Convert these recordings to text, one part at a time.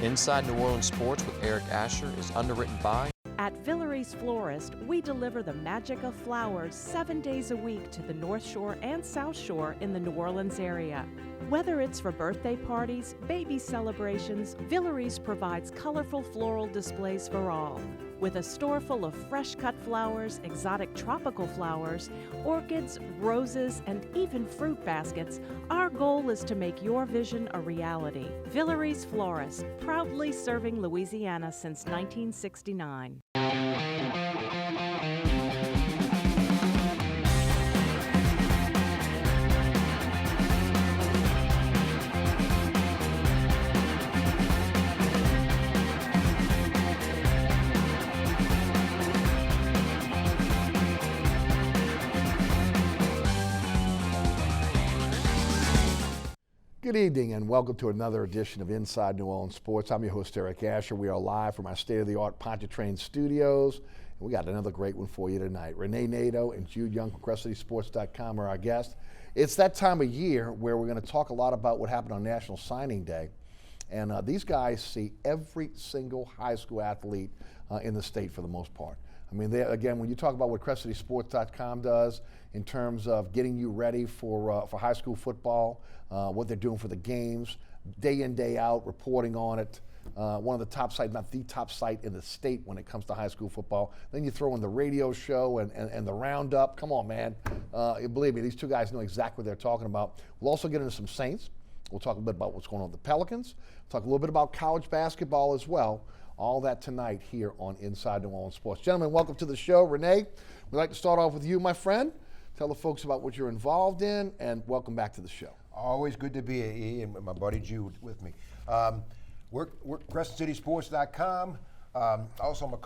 Inside New Orleans Sports with Eric Asher is underwritten by At Villeries Florist, we deliver the magic of flowers 7 days a week to the North Shore and South Shore in the New Orleans area. Whether it's for birthday parties, baby celebrations, Villeries provides colorful floral displays for all. With a store full of fresh-cut flowers, exotic tropical flowers, orchids, roses, and even fruit baskets, our goal is to make your vision a reality. Villeries Florist, proudly serving Louisiana since 1969. Good evening and welcome to another edition of Inside New Orleans Sports. I'm your host, Eric Asher. We are live from our state-of-the-art Pontchartrain studios. And we got another great one for you tonight. Rene, Nadeau, and Jude Young from CrescentCitySports.com are our guests. It's that time of year where we're going to talk a lot about what happened on National Signing Day. And these guys see every single high school athlete in the state for the most part. I mean, again, when you talk about what CrescentCitySports.com does in terms of getting you ready for high school football, what they're doing for the games, day in, day out, reporting on it. One of the top sites, not the top site in the state when it comes to high school football. Then you throw in the radio show and the roundup. Come on, man. Believe me, these two guys know exactly what they're talking about. We'll also get into some Saints. We'll talk a bit about what's going on with the Pelicans. Talk a little bit about college basketball as well. All that tonight here on Inside New Orleans Sports. Gentlemen, welcome to the show. Rene, we'd like to start off with you, my friend. Tell the folks about what you're involved in, and welcome back to the show. Always good to be here, and my buddy Jude with me. We're CrescentCitySports.com. Also, I'm a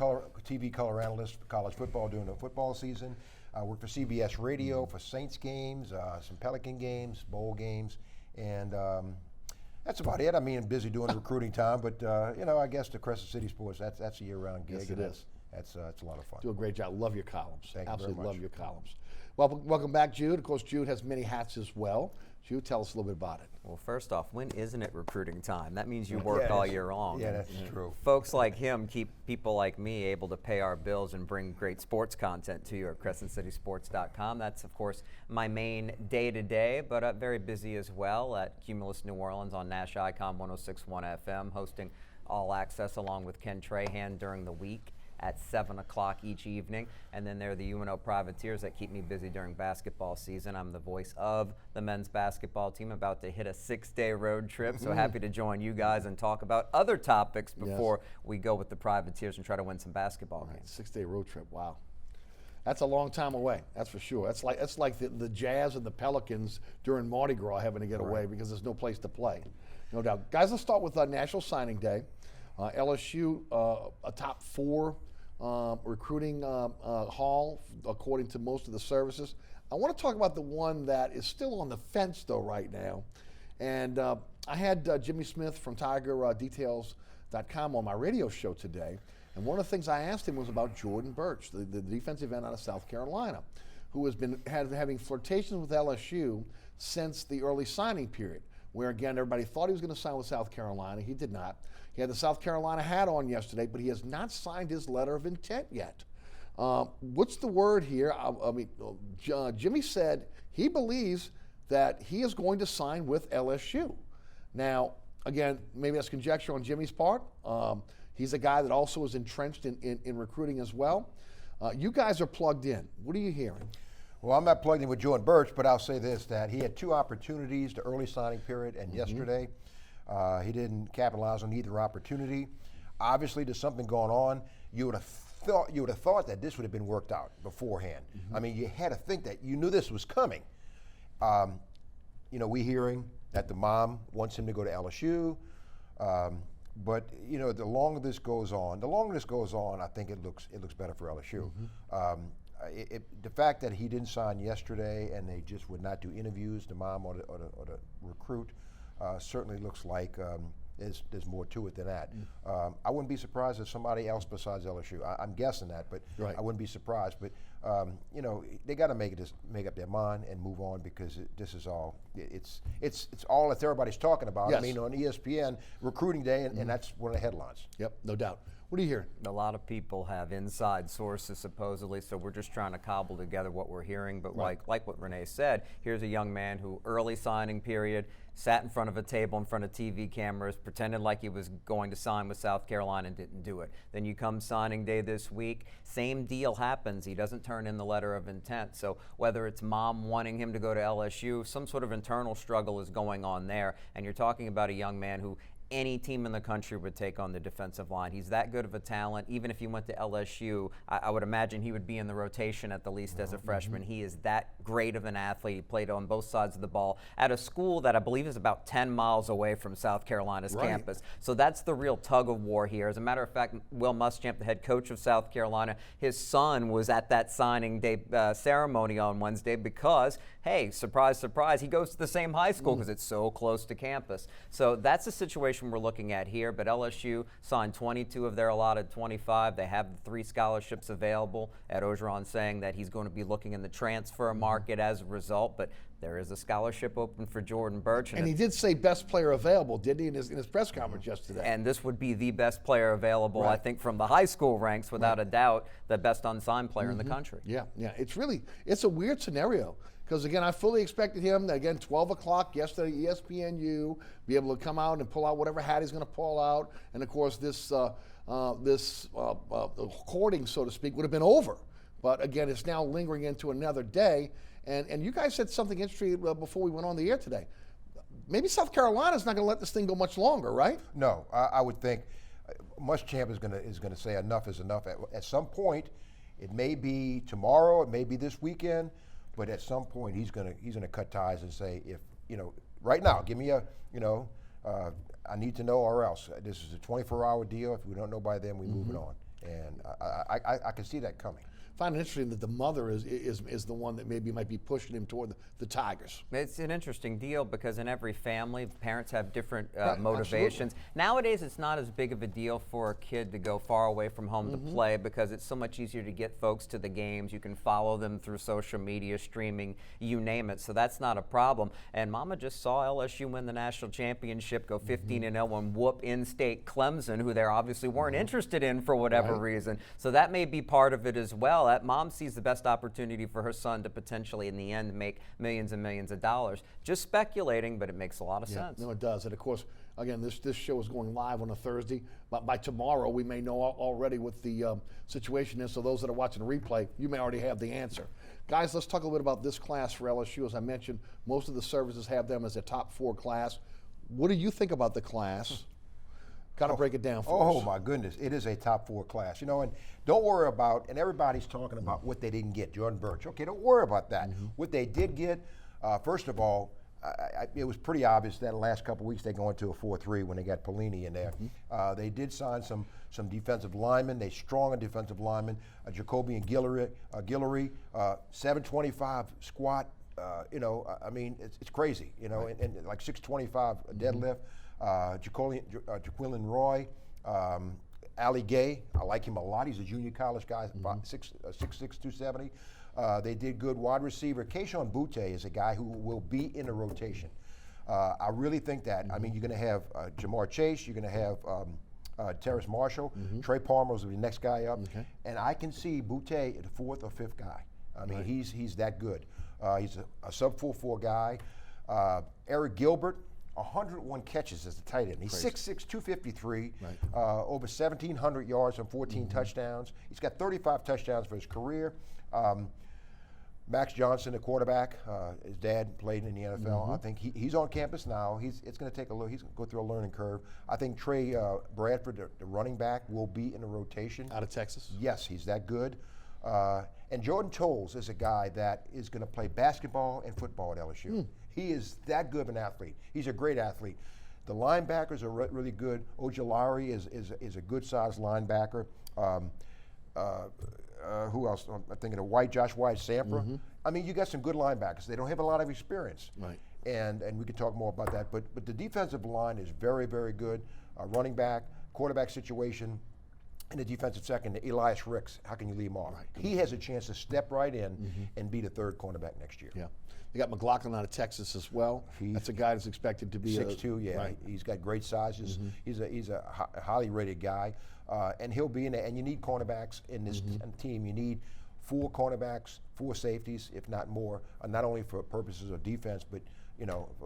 TV color analyst for college football during the football season. I work for CBS Radio for Saints games, some Pelican games, bowl games, and that's about it. I mean, I'm busy doing recruiting time, but I guess the Crescent City Sports, that's a year-round gig. Yes, it is. It's a lot of fun. Do a great job. Love your columns. Thank you Absolutely very much. love your columns. Welcome back, Jude. Of course, Jude has many hats as well. Jude, tell us a little bit about it. Well, first off, when isn't it recruiting time? That means you work all year long. Yeah, that's true. Folks like him keep people like me able to pay our bills and bring great sports content to you at CrescentCitySports.com. That's, of course, my main day-to-day, but very busy as well at Cumulus New Orleans on Nash Icon 106.1 FM, hosting All Access along with Ken Trahan during the week at 7 o'clock each evening. And then there are the UNO Privateers that keep me busy during basketball season. I'm the voice of the men's basketball team, about to hit a 6-day road trip. So happy to join you guys and talk about other topics before we go with the Privateers and try to win some basketball games. 6-day road trip, wow. That's a long time away, that's for sure. That's like the Jazz and the Pelicans during Mardi Gras having to get away because there's no place to play. No doubt. Guys, let's start with National Signing Day. LSU, a top 4 recruiting haul, according to most of the services. I want to talk about the one that is still on the fence, though, right now. And I had Jimmy Smith from TigerDetails.com on my radio show today. And one of the things I asked him was about Jordan Burch, the defensive end out of South Carolina, who has been having flirtations with LSU since the early signing period, where, again, everybody thought he was going to sign with South Carolina. He did not. He had the South Carolina hat on yesterday, but he has not signed his letter of intent yet. What's the word here? Jimmy said he believes that he is going to sign with LSU. Now, again, maybe that's conjecture on Jimmy's part. He's a guy that also is entrenched in recruiting as well. You guys are plugged in. What are you hearing? Well, I'm not plugged in with Jordan Burch, but I'll say this, that he had 2 opportunities, the early signing period and yesterday. He didn't capitalize on either opportunity. Obviously, there's something going on. You would have thought that this would have been worked out beforehand. I mean, you had to think that you knew this was coming. We hearing that the mom wants him to go to LSU. But the longer this goes on, I think it looks better for LSU. The fact that he didn't sign yesterday and they just would not do interviews, the mom or the recruit, certainly looks like there's more to it than that. I wouldn't be surprised if somebody else besides LSU. I'm guessing that, but Right. I wouldn't be surprised. But you know, they got to make up their mind and move on, because this is all it's all that everybody's talking about. Yes. I mean, on ESPN recruiting day, and that's one of the headlines. Yep, no doubt. What are you hearing? A lot of people have inside sources supposedly, so we're just trying to cobble together what we're hearing. But Right. like what Rene said, here's a young man who early signing period sat in front of a table in front of TV cameras, pretended like he was going to sign with South Carolina and didn't do it. Then you come signing day this week, same deal happens. He doesn't turn in the letter of intent. So whether it's mom wanting him to go to LSU, some sort of internal struggle is going on there. And you're talking about a young man who any team in the country would take on the defensive line. He's that good of a talent. Even if he went to LSU, I would imagine he would be in the rotation at the least as a freshman. He is that great of an athlete. He played on both sides of the ball at a school that I believe is about 10 miles away from South Carolina's Right. campus. So that's the real tug of war here. As a matter of fact, Will Muschamp, the head coach of South Carolina, his son was at that signing day ceremony on Wednesday because, hey, surprise, surprise, he goes to the same high school because it's so close to campus. So that's the situation we're looking at here. But LSU signed 22 of their allotted 25. They have the 3 scholarships available. Ed Orgeron saying that he's going to be looking in the transfer market as a result. But there is a scholarship open for Jordan Birch. And he did say best player available, didn't he, in his press conference yesterday? And this would be the best player available, Right. I think, from the high school ranks, without a doubt, the best unsigned player in the country. Yeah. It's a weird scenario. Because, again, I fully expected him, again, 12 o'clock yesterday, ESPNU, be able to come out and pull out whatever hat he's going to pull out. And, of course, this courting, so to speak, would have been over. But, again, it's now lingering into another day. And you guys said something interesting before we went on the air today. Maybe South Carolina's not going to let this thing go much longer, right? No, I would think Muschamp is going to say enough is enough. At some point, it may be tomorrow, it may be this weekend. But at some point, he's gonna cut ties and say, if right now, give me a I need to know or else. This is a 24-hour deal. If we don't know by then, we move it on. And I can see that coming. I find it interesting that the mother is the one that maybe might be pushing him toward the Tigers. It's an interesting deal because in every family, parents have different Right, motivations. absolutely. Nowadays, it's not as big of a deal for a kid to go far away from home to play because it's so much easier to get folks to the games. You can follow them through social media, streaming, you name it. So that's not a problem. And Mama just saw LSU win the national championship, go 15-0 and whoop in-state Clemson, who they obviously weren't interested in for whatever reason. So that may be part of it as well. That mom sees the best opportunity for her son to potentially, in the end, make millions and millions of dollars. Just speculating, but it makes a lot of sense. No, it does. And of course, again, this show is going live on a Thursday. But by tomorrow, we may know already what the situation is. So those that are watching the replay, you may already have the answer. Guys, let's talk a little bit about this class for LSU. As I mentioned, most of the services have them as a top 4 class. What do you think about the class? Got to break it down for us. Oh my goodness, it is a top 4 class. And don't worry about, and everybody's talking about what they didn't get, Jordan Birch. Okay, don't worry about that. What they did get, first of all, it was pretty obvious that the last couple of weeks they go into a 4-3 when they got Pelini in there. They did sign some defensive linemen. They strong defensive linemen. Jacoby and Guillory, 725 squat. I mean, it's crazy. And like 625 deadlift. Jaquilin Roy, Ali Gay, I like him a lot. He's a junior college guy, 6'6", 270. They did good wide receiver. Keishon Butte is a guy who will be in the rotation. I really think that. I mean, you're going to have Jamar Chase. You're going to have Terrace Marshall. Trey Palmer will be the next guy up. And I can see Butte the 4th or 5th guy. I mean, he's that good. He's a sub 4.4 guy. Eric Gilbert, 101 catches as the tight end. He's 6'6", 253, over 1,700 yards and 14 touchdowns. He's got 35 touchdowns for his career. Max Johnson, the quarterback, his dad played in the NFL. I think he's on campus now. It's going to take a look. He's going to go through a learning curve. I think Trey Bradford, the running back, will be in the rotation. Out of Texas? Yes, he's that good. And Jordan Tolles is a guy that is going to play basketball and football at LSU. He is that good of an athlete. He's a great athlete. The linebackers are really good. Ojulari is a good-sized linebacker. Who else? I'm thinking of Josh White, Sampra. I mean, you got some good linebackers. They don't have a lot of experience. Right. and we can talk more about that. But the defensive line is very, very good. Running back, quarterback situation, and the defensive second, Elias Ricks. How can you leave him off? Right. He has a chance to step right in and be the third cornerback next year. Yeah. They got McLaughlin out of Texas as well. That's a guy that's expected to be 6'2", yeah. Right. He's got great sizes. He's a highly rated guy, and he'll be in there. And you need cornerbacks in this team. You need 4 cornerbacks, 4 safeties, if not more, not only for purposes of defense, but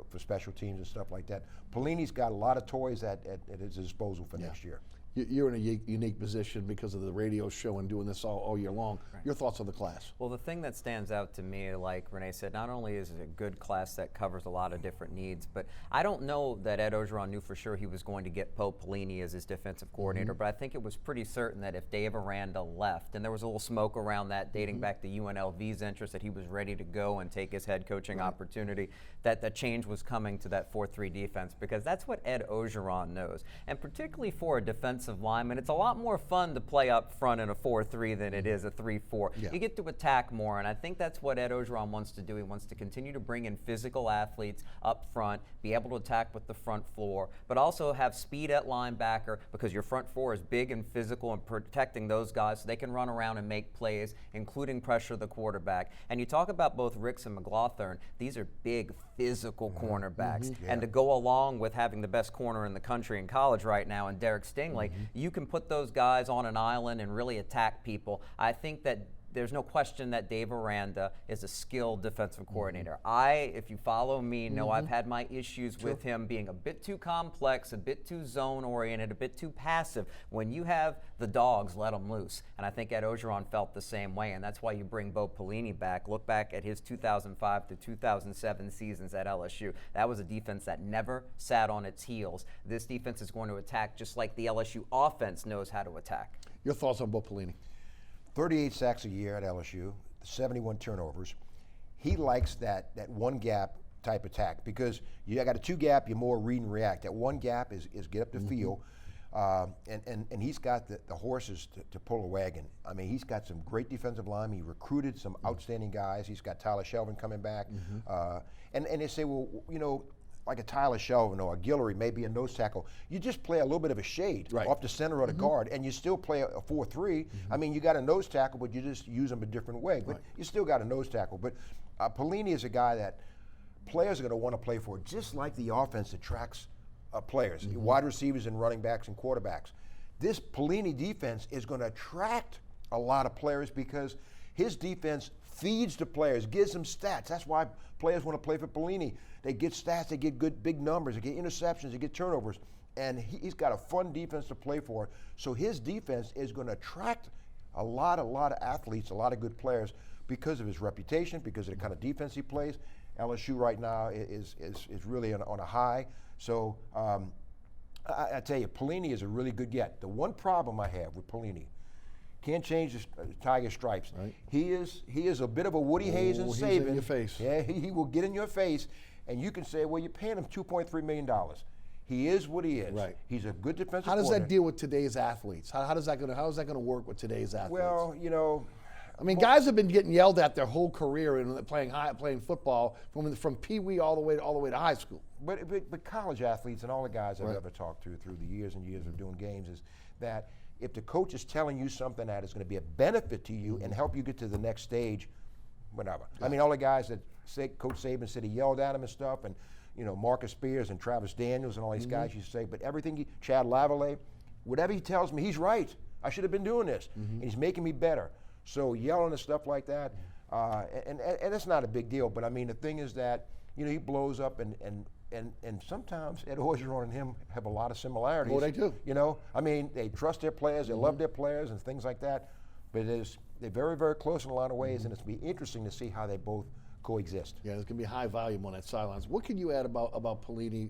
for special teams and stuff like that. Pelini's got a lot of toys at his disposal for next year. You're in a unique position because of the radio show and doing this all year long. Right. Your thoughts on the class? Well, the thing that stands out to me, like Rene said, not only is it a good class that covers a lot of different needs, but I don't know that Ed Orgeron knew for sure he was going to get Bo Pelini as his defensive coordinator, but I think it was pretty certain that if Dave Aranda left, and there was a little smoke around that dating back to UNLV's interest, that he was ready to go and take his head coaching opportunity, that the change was coming to that 4-3 defense, because that's what Ed Orgeron knows. And particularly for a defensive lineman, it's a lot more fun to play up front in a 4-3 than it is a 3-4. Yeah. You get to attack more, and I think that's what Ed Orgeron wants to do. He wants to continue to bring in physical athletes up front, be able to attack with the front floor, but also have speed at linebacker, because your front four is big and physical and protecting those guys so they can run around and make plays, including pressure the quarterback. And you talk about both Ricks and McLaughlin. These are big physical cornerbacks. And to go along with having the best corner in the country in college right now, and Derek Stingley, you can put those guys on an island and really attack people. I think that there's no question that Dave Aranda is a skilled defensive coordinator. If you follow me, know I've had my issues with him being a bit too complex, a bit too zone-oriented, a bit too passive. When you have the dogs, let them loose. And I think Ed Orgeron felt the same way, and that's why you bring Bo Pelini back. Look back at his 2005 to 2007 seasons at LSU. That was a defense that never sat on its heels. This defense is going to attack just like the LSU offense knows how to attack. Your thoughts on Bo Pelini? 38 sacks a year at LSU, 71 turnovers. He likes that one gap type attack, because you got a 2 gap, you're more read and react. That 1 gap is get up the field, and he's got the horses to pull a wagon. I mean, he's got some great defensive line. He recruited some outstanding guys. He's got Tyler Shelvin coming back, and they say, well, like a Tyler Shelvin or a Guillory, maybe a nose tackle, you just play a little bit of a shade off the center of the guard, and you still play a 4-3. I mean, you got a nose tackle, but you just use them a different way. But you still got a nose tackle. But Pelini is a guy that players are going to want to play for, just like the offense attracts players, wide receivers and running backs and quarterbacks. This Pelini defense is going to attract a lot of players, because his defense feeds the players, gives them stats. That's why players want to play for Pelini. They get stats, they get good big numbers, they get interceptions, they get turnovers. And he's got a fun defense to play for. So his defense is going to attract a lot of athletes, a lot of good players, because of his reputation, because of the kind of defense he plays. LSU right now is really on a high. So I tell you, Pelini is a really good get. The one problem I have with Pelini, can't change the tiger stripes. Right. He is a bit of a Woody Hayes and Saban. He's in your face. Yeah, he will get in your face, and you can say, well, you're paying him $2.3 million. He is what he is. Right. He's a good defensive How does coordinator. that deal with today's athletes? How is that going to work with today's athletes? Well, I mean, guys have been getting yelled at their whole career and playing football from Pee Wee all the way to high school. But college athletes and all the guys I've ever talked to through the years and years of doing games is that if the coach is telling you something that is going to be a benefit to you and help you get to the next stage, whatever. Yeah. I mean, all the guys that say Coach Saban said he yelled at him and stuff, and Marcus Spears and Travis Daniels and all these guys used to say, but everything, Chad Lavallee, whatever he tells me, he's right. I should have been doing this, and he's making me better. So yelling and stuff like that, and it's not a big deal. But I mean, the thing is that he blows up, and sometimes Ed Orgeron and him have a lot of similarities. Oh, they do. I mean, they trust their players, they love their players, and things like that. But they're very, very close in a lot of ways, and it's going to be interesting to see how they both coexist. Yeah, there's going to be high volume on that sidelines. What can you add about Pelini?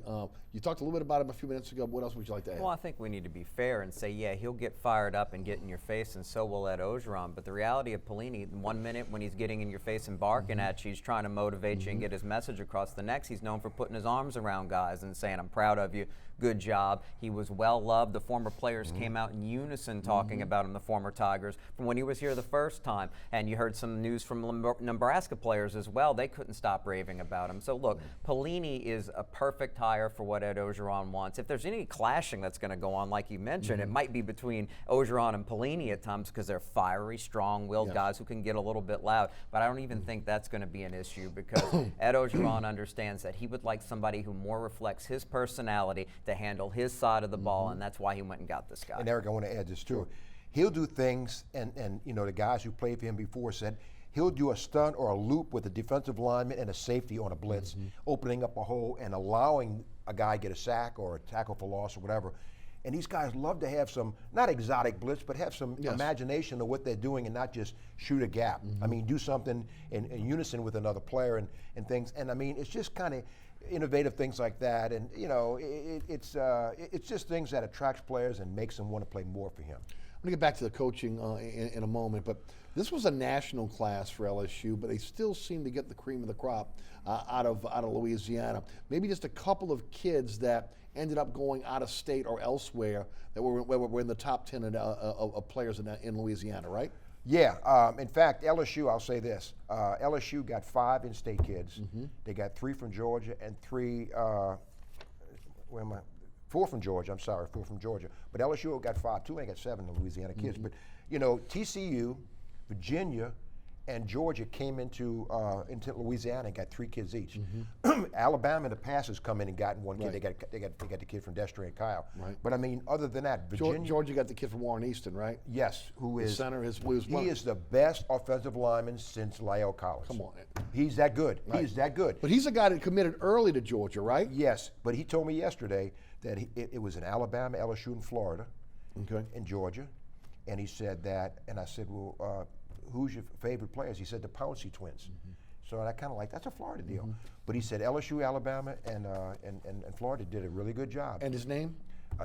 You talked a little bit about him a few minutes ago. What else would you like to add? Well, I think we need to be fair and say, yeah, he'll get fired up and get in your face, and so will Ed Orgeron. But the reality of Pelini, 1 minute when he's getting in your face and barking at you, he's trying to motivate you and get his message across. The next, he's known for putting his arms around guys and saying, I'm proud of you. good job. He was well loved. The former players came out in unison talking about him, the former Tigers, from when he was here the first time. And you heard some news from Nebraska players as well. They couldn't stop raving about him. So look, Pelini is a perfect hire for what Ed Orgeron wants. If there's any clashing that's going to go on, like you mentioned, it might be between Orgeron and Pelini at times because they're fiery, strong-willed guys who can get a little bit loud. But I don't even think that's going to be an issue because Ed Orgeron understands that he would like somebody who more reflects his personality to handle his side of the ball, and that's why he went and got this guy. And Eric, I want to add this too. He'll do things, and you know, the guys who played for him before said he'll do a stunt or a loop with a defensive lineman and a safety on a blitz, opening up a hole and allowing a guy get a sack or a tackle for loss or whatever. And these guys love to have some, not exotic blitz, but have some imagination of what they're doing and not just shoot a gap. I mean, do something in unison with another player and things. And I mean, it's just kind of innovative things like that. And, you know, it's just things that attracts players and makes them want to play more for him. I'm going to get back to the coaching in a moment, but this was a national class for LSU, but they still seem to get the cream of the crop out of Louisiana. Maybe just a couple of kids that ended up going out of state or elsewhere that were in the top 10 of players in Louisiana, right? Yeah. In fact, LSU, I'll say this. LSU got 5 in-state kids. They got 3 from Georgia and 4 from Georgia, 4 from Georgia. But LSU got 5, 2 and got 7 Louisiana kids. But, you know, TCU, Virginia, and Georgia came into Louisiana and got 3 kids each. Alabama, the passes come in and got 1 kid. They got the kid from Destry and Kyle. But I mean, other than that, Virginia. Georgia got the kid from Warren Easton, right? Yes, who is center. He is the best offensive lineman since Lyle Collins. Come on, he's that good. He's that good. But he's a guy that committed early to Georgia, right? Yes, but he told me yesterday that it was in Alabama, LSU, and Florida, and Georgia, and he said that, and I said, well, who's your favorite players? He said the Pouncey twins. So I kind of like, that's a Florida deal. But he said LSU, Alabama, and Florida did a really good job. And his name?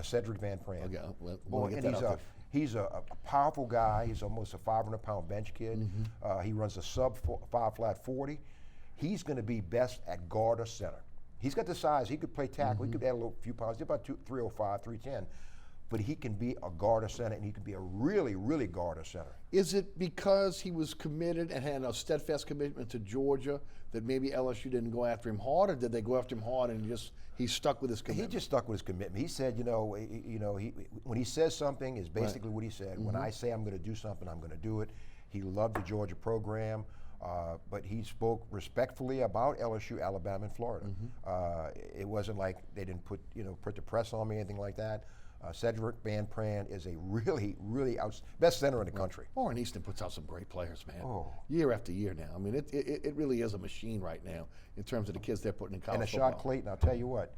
Cedric Van Pran. Okay, Boy, and he's a powerful guy. He's almost a 500-pound bench kid. He runs a sub-5 flat 40. He's going to be best at guard or center. He's got the size. He could play tackle. He could add a few pounds. He's about 305, 310. But he can be a guard or center, and he can be a really, really guard or center. Is it because he was committed and had a steadfast commitment to Georgia that maybe LSU didn't go after him hard, or did they go after him hard and he stuck with his commitment? He just stuck with his commitment. He said, when he says something is basically what he said. When I say I'm going to do something, I'm going to do it. He loved the Georgia program. But he spoke respectfully about LSU, Alabama, and Florida. It wasn't like they didn't put the press on me, anything like that. Cedric Van Pran is a really, really best center in the country. Warren Easton puts out some great players, man. Year after year now. I mean, it really is a machine right now in terms of the kids they're putting in college football. And Ashad Clayton, I'll tell you what.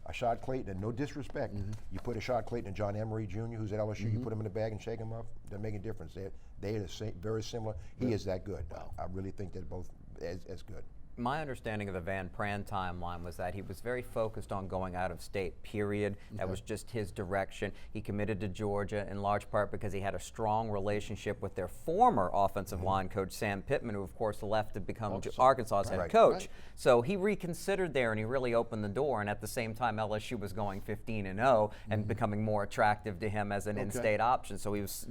Ashad Clayton, and no disrespect, you put Ashad Clayton and John Emery Jr., who's at LSU, you put them in the bag and shake them up, they're making a difference. They're the same, very similar. He is that good. Wow. I really think they're both as good. My understanding of the Van Pran timeline was that he was very focused on going out of state, period. That was just his direction. He committed to Georgia in large part because he had a strong relationship with their former offensive line coach, Sam Pittman, who of course left to become Arkansas's head coach. So he reconsidered there and he really opened the door, and at the same time LSU was going 15-0 and becoming more attractive to him as an in-state option. So he was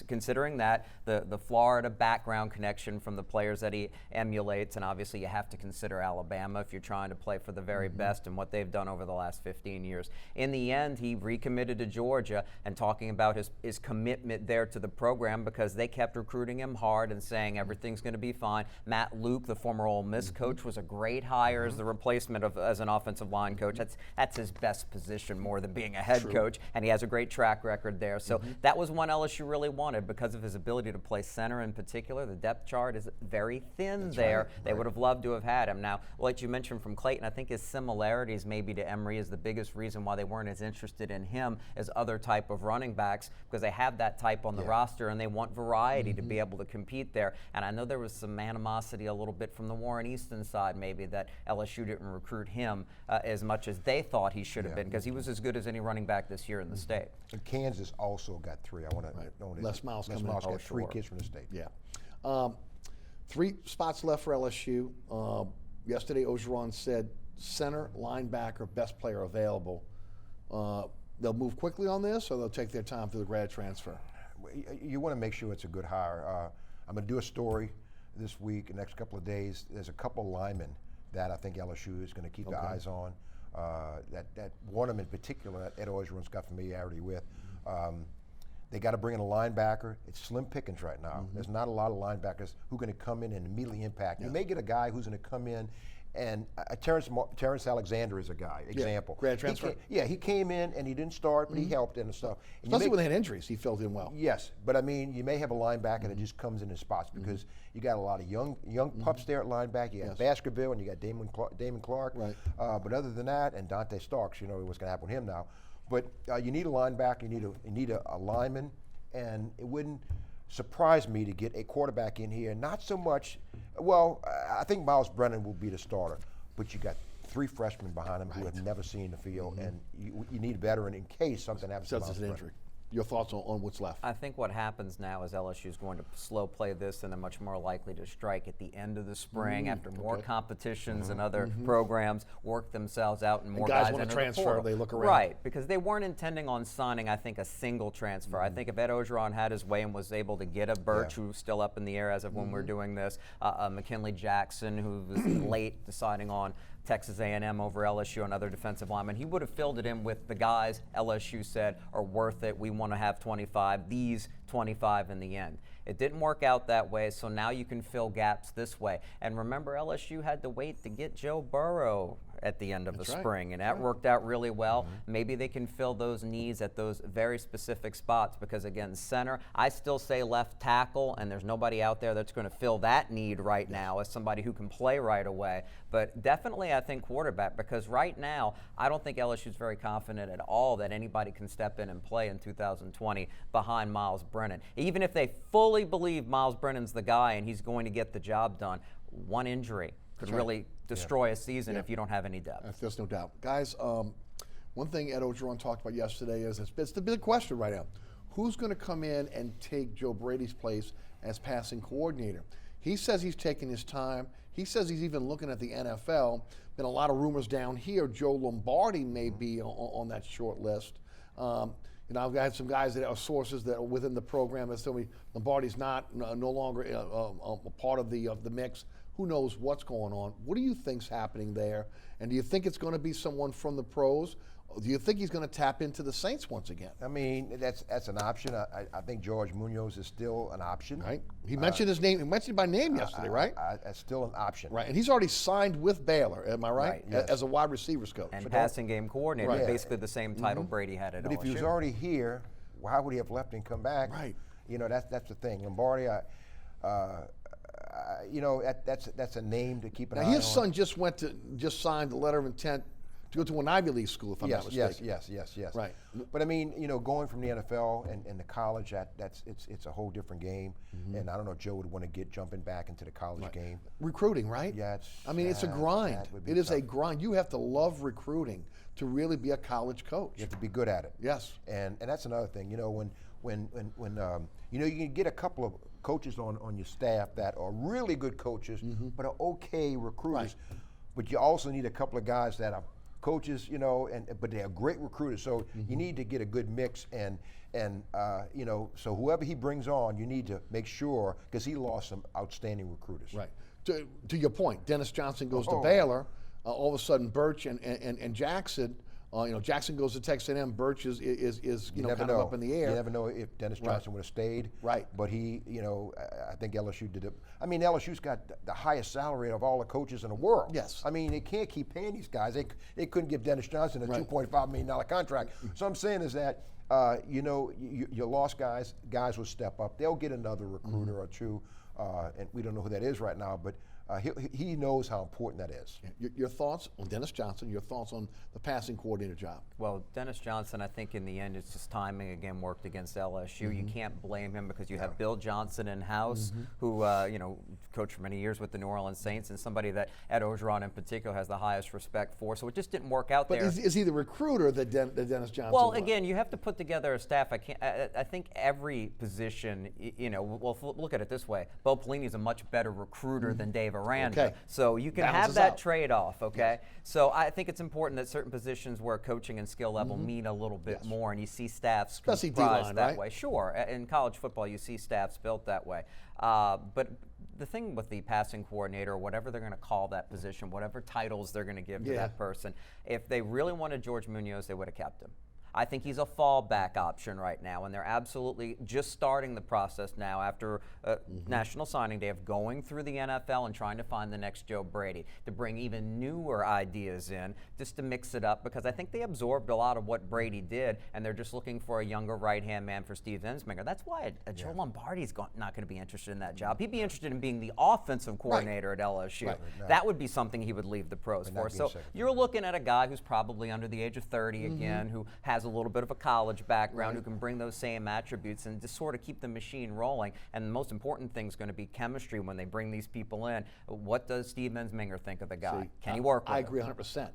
considering that, the Florida background connection from the players that he emulates, and obviously you have to consider Alabama if you're trying to play for the very best and what they've done over the last 15 years. In the end, he recommitted to Georgia, and talking about his commitment there to the program because they kept recruiting him hard and saying everything's going to be fine. Matt Luke, the former Ole Miss coach, was a great hire as the replacement as an offensive line coach. That's his best position more than being a head coach, and he has a great track record there. So that was one LSU really wanted because of his ability to play center in particular. The depth chart is very thin there. They would have loved to have had him. Now, like you mentioned from Clayton, I think his similarities maybe to Emery is the biggest reason why they weren't as interested in him as other type of running backs, because they have that type on the roster and they want variety to be able to compete there. And I know there was some animosity a little bit from the Warren Easton side maybe that LSU didn't recruit him as much as they thought he should have been, because he was as good as any running back this year in the state. And Kansas also got 3. I want to Les Miles got 3 kids from the state. Yeah. 3 spots left for LSU. Yesterday, Orgeron said center, linebacker, best player available. they'll move quickly on this, or they'll take their time through the grad transfer? You want to make sure it's a good hire. I'm going to do a story this week, the next couple of days. There's a couple linemen that I think LSU is going to keep their eyes on. That one of them in particular, that Ed Orgeron's got familiarity with. They got to bring in a linebacker. It's slim pickings right now. There's not a lot of linebackers who are going to come in and immediately impact. You may get a guy who's going to come in, and Terrence Alexander is a guy, example. Grad transfer? He came in and he didn't start, but he helped in and stuff. And Especially when they had injuries, he filled in well. Yes, but I mean, you may have a linebacker that just comes in his spots because you got a lot of young pups there at linebacker. You got Baskerville and you got Damon Clark. Right. But other than that, and Dante Starks, you know what's going to happen with him now. But you need a linebacker, you need a lineman, and it wouldn't surprise me to get a quarterback in here. Not so much. Well, I think Miles Brennan will be the starter, but you got 3 freshmen behind him who have never seen the field, and you need a veteran in case something happens to Such Miles as an Brennan. injury. Your thoughts on what's left? I think what happens now is LSU is going to slow play this, and they're much more likely to strike at the end of the spring after more competitions and other programs work themselves out and more guys guys wanna enter transfer, the portal. they look around. Right, because they weren't intending on signing, I think, a single transfer. I think if Ed Orgeron had his way and was able to get a Birch, who's still up in the air as of when we're doing this, McKinley Jackson, who was late deciding on Texas A&M over LSU and other defensive linemen, he would have filled it in with the guys LSU said are worth it. We want to have 25, these 25 in the end. It didn't work out that way, so now you can fill gaps this way. And remember, LSU had to wait to get Joe Burrow at the end of the spring, and that worked out really well. Maybe they can fill those needs at those very specific spots because, again, center, I still say left tackle, and there's nobody out there that's going to fill that need right now as somebody who can play right away. But definitely I think quarterback, because right now I don't think LSU is very confident at all that anybody can step in and play in 2020 behind Miles Brennan. Even if they fully believe Miles Brennan's the guy and he's going to get the job done, one injury could really destroy a season if you don't have any depth. There's no doubt. Guys, one thing Ed Orgeron talked about yesterday is it's the big question right now. Who's going to come in and take Joe Brady's place as passing coordinator? He says he's taking his time. He says he's even looking at the NFL. Been a lot of rumors down here. Joe Lombardi may be on that short list. I've got some guys that are sources that are within the program that tell me Lombardi's no longer a part of the mix. Who knows what's going on? What do you think's happening there? And do you think it's going to be someone from the pros? Or do you think he's going to tap into the Saints once again? I mean, that's an option. I think George Munoz is still an option. Right. He mentioned his name. He mentioned it by name yesterday, right? That's still an option. Right. And he's already signed with Baylor. Am I right? Right, yes. As a wide receivers coach. And passing game coordinator, Right. basically the same title Brady had at But LSU. if he was already here, why would he have left and come back? Right. You know, that's the thing. Lombardi, that's a name to keep an eye on. His son just signed the letter of intent to go to an Ivy League school, if I'm not mistaken. Yes. Right. But I mean, going from the NFL and the college, it's a whole different game. And I don't know if Joe would want to jumping back into the college game. Recruiting, right? Yeah, it's a grind. It is tough. a grind. You have to love recruiting to really be a college coach. You have to be good at it. Yes. And that's another thing. When you can get a couple of coaches on your staff that are really good coaches, but are okay recruiters. Right. But you also need a couple of guys that are coaches, but they are great recruiters. So you need to get a good mix, and so whoever he brings on, you need to make sure, because he lost some outstanding recruiters. Right. To your point, Dennis Johnson goes to Baylor. All of a sudden, Birch and Jackson. Jackson goes to Texas A&M. Birch is kind of up in the air. You never know if Dennis Johnson would have stayed. Right. But he, I think LSU did it. I mean, LSU's got the highest salary of all the coaches in the world. Yes. I mean, they can't keep paying these guys. They couldn't give Dennis Johnson a $2.5 million contract. So I'm saying is that, you lost guys. Guys will step up. They'll get another recruiter or two, and we don't know who that is right now, but he knows how important that is. Your thoughts on Dennis Johnson, your thoughts on the passing coordinator job? Well, Dennis Johnson, I think in the end, it's just timing again worked against LSU. You can't blame him because you have Bill Johnson in-house, who coached for many years with the New Orleans Saints, and somebody that Ed Orgeron in particular has the highest respect for. So it just didn't work out there. But is he the recruiter that Dennis Johnson Well, was? again, you have to put together a staff. I think every position, look at it this way. Bo Pelini is a much better recruiter than Dave veranda. Okay. So you can Balances have that out. trade-off, okay? So I think it's important that certain positions where coaching and skill level mean a little bit more, and you see staffs Especially comprised D-line, that right? way. Sure, in college football you see staffs built that way. But the thing with the passing coordinator, or whatever they're going to call that position, whatever titles they're going to give to that person, if they really wanted George Munoz, they would have kept him. I think he's a fallback option right now, and they're absolutely just starting the process now after National Signing Day of going through the NFL and trying to find the next Joe Brady, to bring even newer ideas in just to mix it up, because I think they absorbed a lot of what Brady did, and they're just looking for a younger right-hand man for Steve Ensminger. That's why Joe Lombardi's not going to be interested in that job. He'd be interested in being the offensive coordinator at LSU. Right. That would be something he would leave the pros for. So you're looking at a guy who's probably under the age of 30 again, who has a little bit of a college background, who can bring those same attributes and just sort of keep the machine rolling. And the most important thing is going to be chemistry when they bring these people in. What does Steve Ensminger think of the guy? Can he work with I him? agree 100%.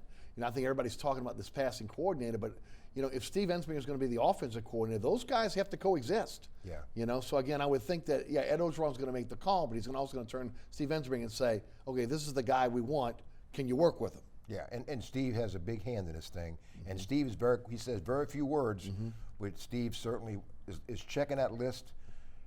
I think everybody's talking about this passing coordinator, but if Steve Ensminger is going to be the offensive coordinator, those guys have to coexist. Yeah. So again, I would think that Ed Orgeron's going to make the call, but he's also going to turn Steve Ensminger and say, okay, this is the guy we want. Can you work with him? Yeah, and Steve has a big hand in this thing, and Steve he says very few words, but Steve certainly is checking that list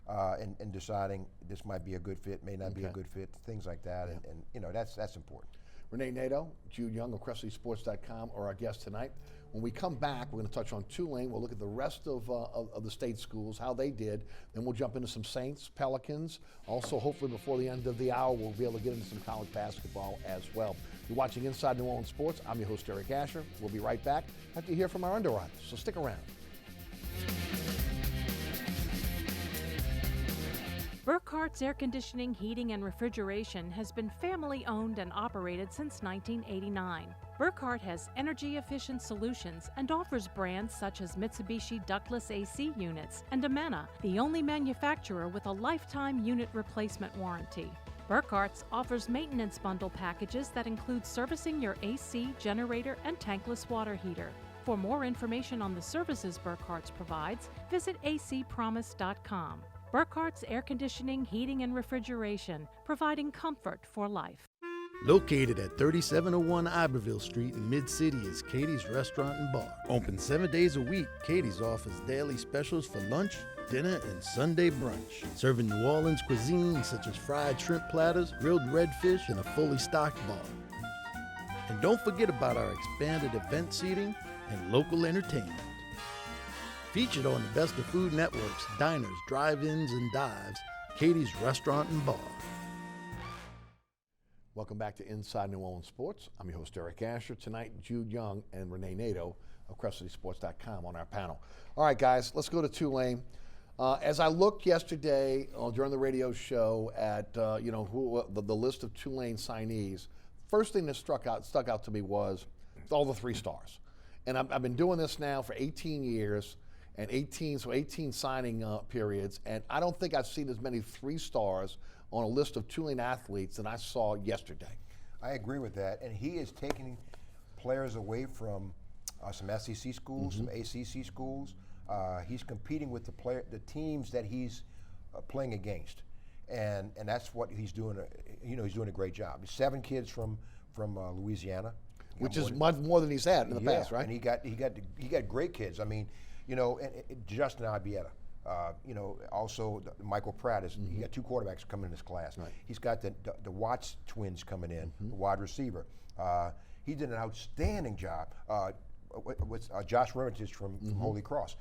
and deciding this might be a good fit, may not be a good fit, things like that, and that's important. Rene Nadeau, Jude Young of CrescentCitySports.com are our guest tonight. When we come back, we're going to touch on Tulane. We'll look at the rest of the state schools, how they did. Then we'll jump into some Saints, Pelicans. Also, hopefully before the end of the hour, we'll be able to get into some college basketball as well. You're watching Inside New Orleans Sports. I'm your host, Eric Asher. We'll be right back after you hear from our underwriters, so stick around. Burkhart's Air Conditioning, Heating, and Refrigeration has been family-owned and operated since 1989. Burkhart has energy-efficient solutions and offers brands such as Mitsubishi ductless AC units and Amana, the only manufacturer with a lifetime unit replacement warranty. Burkhart's offers maintenance bundle packages that include servicing your AC, generator, and tankless water heater. For more information on the services Burkhart's provides, visit acpromise.com. Burkhart's Air Conditioning, Heating, and Refrigeration, providing comfort for life. Located at 3701 Iberville Street in Mid-City is Katie's Restaurant and Bar. Open 7 days a week, Katie's offers daily specials for lunch, dinner, and Sunday brunch. Serving New Orleans cuisine such as fried shrimp platters, grilled redfish, and a fully stocked bar. And don't forget about our expanded event seating and local entertainment. Featured on the Best of Food Network's diners, drive-ins, and dives, Katie's Restaurant and Bar. Welcome back to Inside New Orleans Sports. I'm your host, Eric Asher. Tonight, Jude Young and Rene Nadeau of CrescentCitySports.com on our panel. All right, guys, let's go to Tulane. As I looked yesterday during the radio show at the list of Tulane signees, first thing that stuck out to me was all the 3 stars. And I've been doing this now for 18 years. And 18 signing periods, and I don't think I've seen as many 3 stars on a list of Tulane athletes than I saw yesterday. I agree with that, and he is taking players away from some SEC schools, some ACC schools. He's competing with the teams that he's playing against, and that's what he's doing. He's doing a great job. 7 kids from Louisiana, which is much more than he's had in the past, right? And he got great kids. I mean. And Justin Ibieta, also Michael Pratt he got 2 quarterbacks coming in this class. Right. He's got the Watts twins coming in, the wide receiver. He did an outstanding job with Josh Remington from Holy Cross.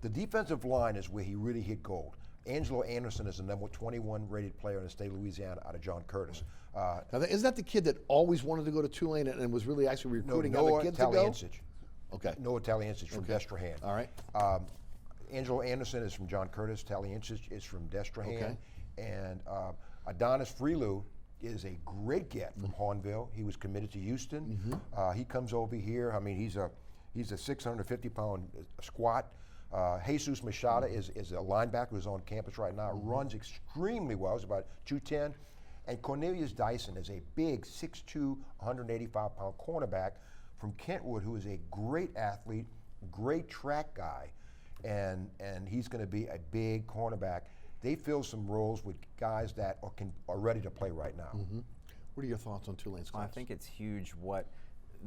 The defensive line is where he really hit gold. Angelo Anderson is the number 21 rated player in the state of Louisiana out of John Curtis. Now, isn't that the kid that always wanted to go to Tulane and was really actually recruiting other kids to go? Okay. Noah Taliancich from Destrehan. All right. Angelo Anderson is from John Curtis. Taliancich is from Destrehan. Okay. And Adonis Freelou is a great get from Hornville. He was committed to Houston. He comes over here. I mean, he's a 650-pound squat. Jesus Machada is a linebacker who's on campus right now. Runs extremely well. He's about 210. And Cornelius Dyson is a big 6'2", 185-pound cornerback from Kentwood, who is a great athlete, great track guy, and he's going to be a big cornerback. They fill some roles with guys that are ready to play right now. What are your thoughts on Tulane's class? I think it's huge what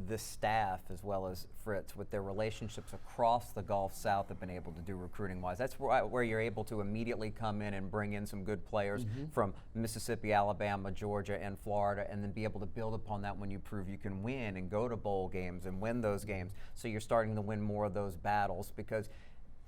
this staff, as well as Fritz, with their relationships across the Gulf South, have been able to do recruiting-wise. That's where you're able to immediately come in and bring in some good players from Mississippi, Alabama, Georgia, and Florida, and then be able to build upon that when you prove you can win and go to bowl games and win those games. So you're starting to win more of those battles, because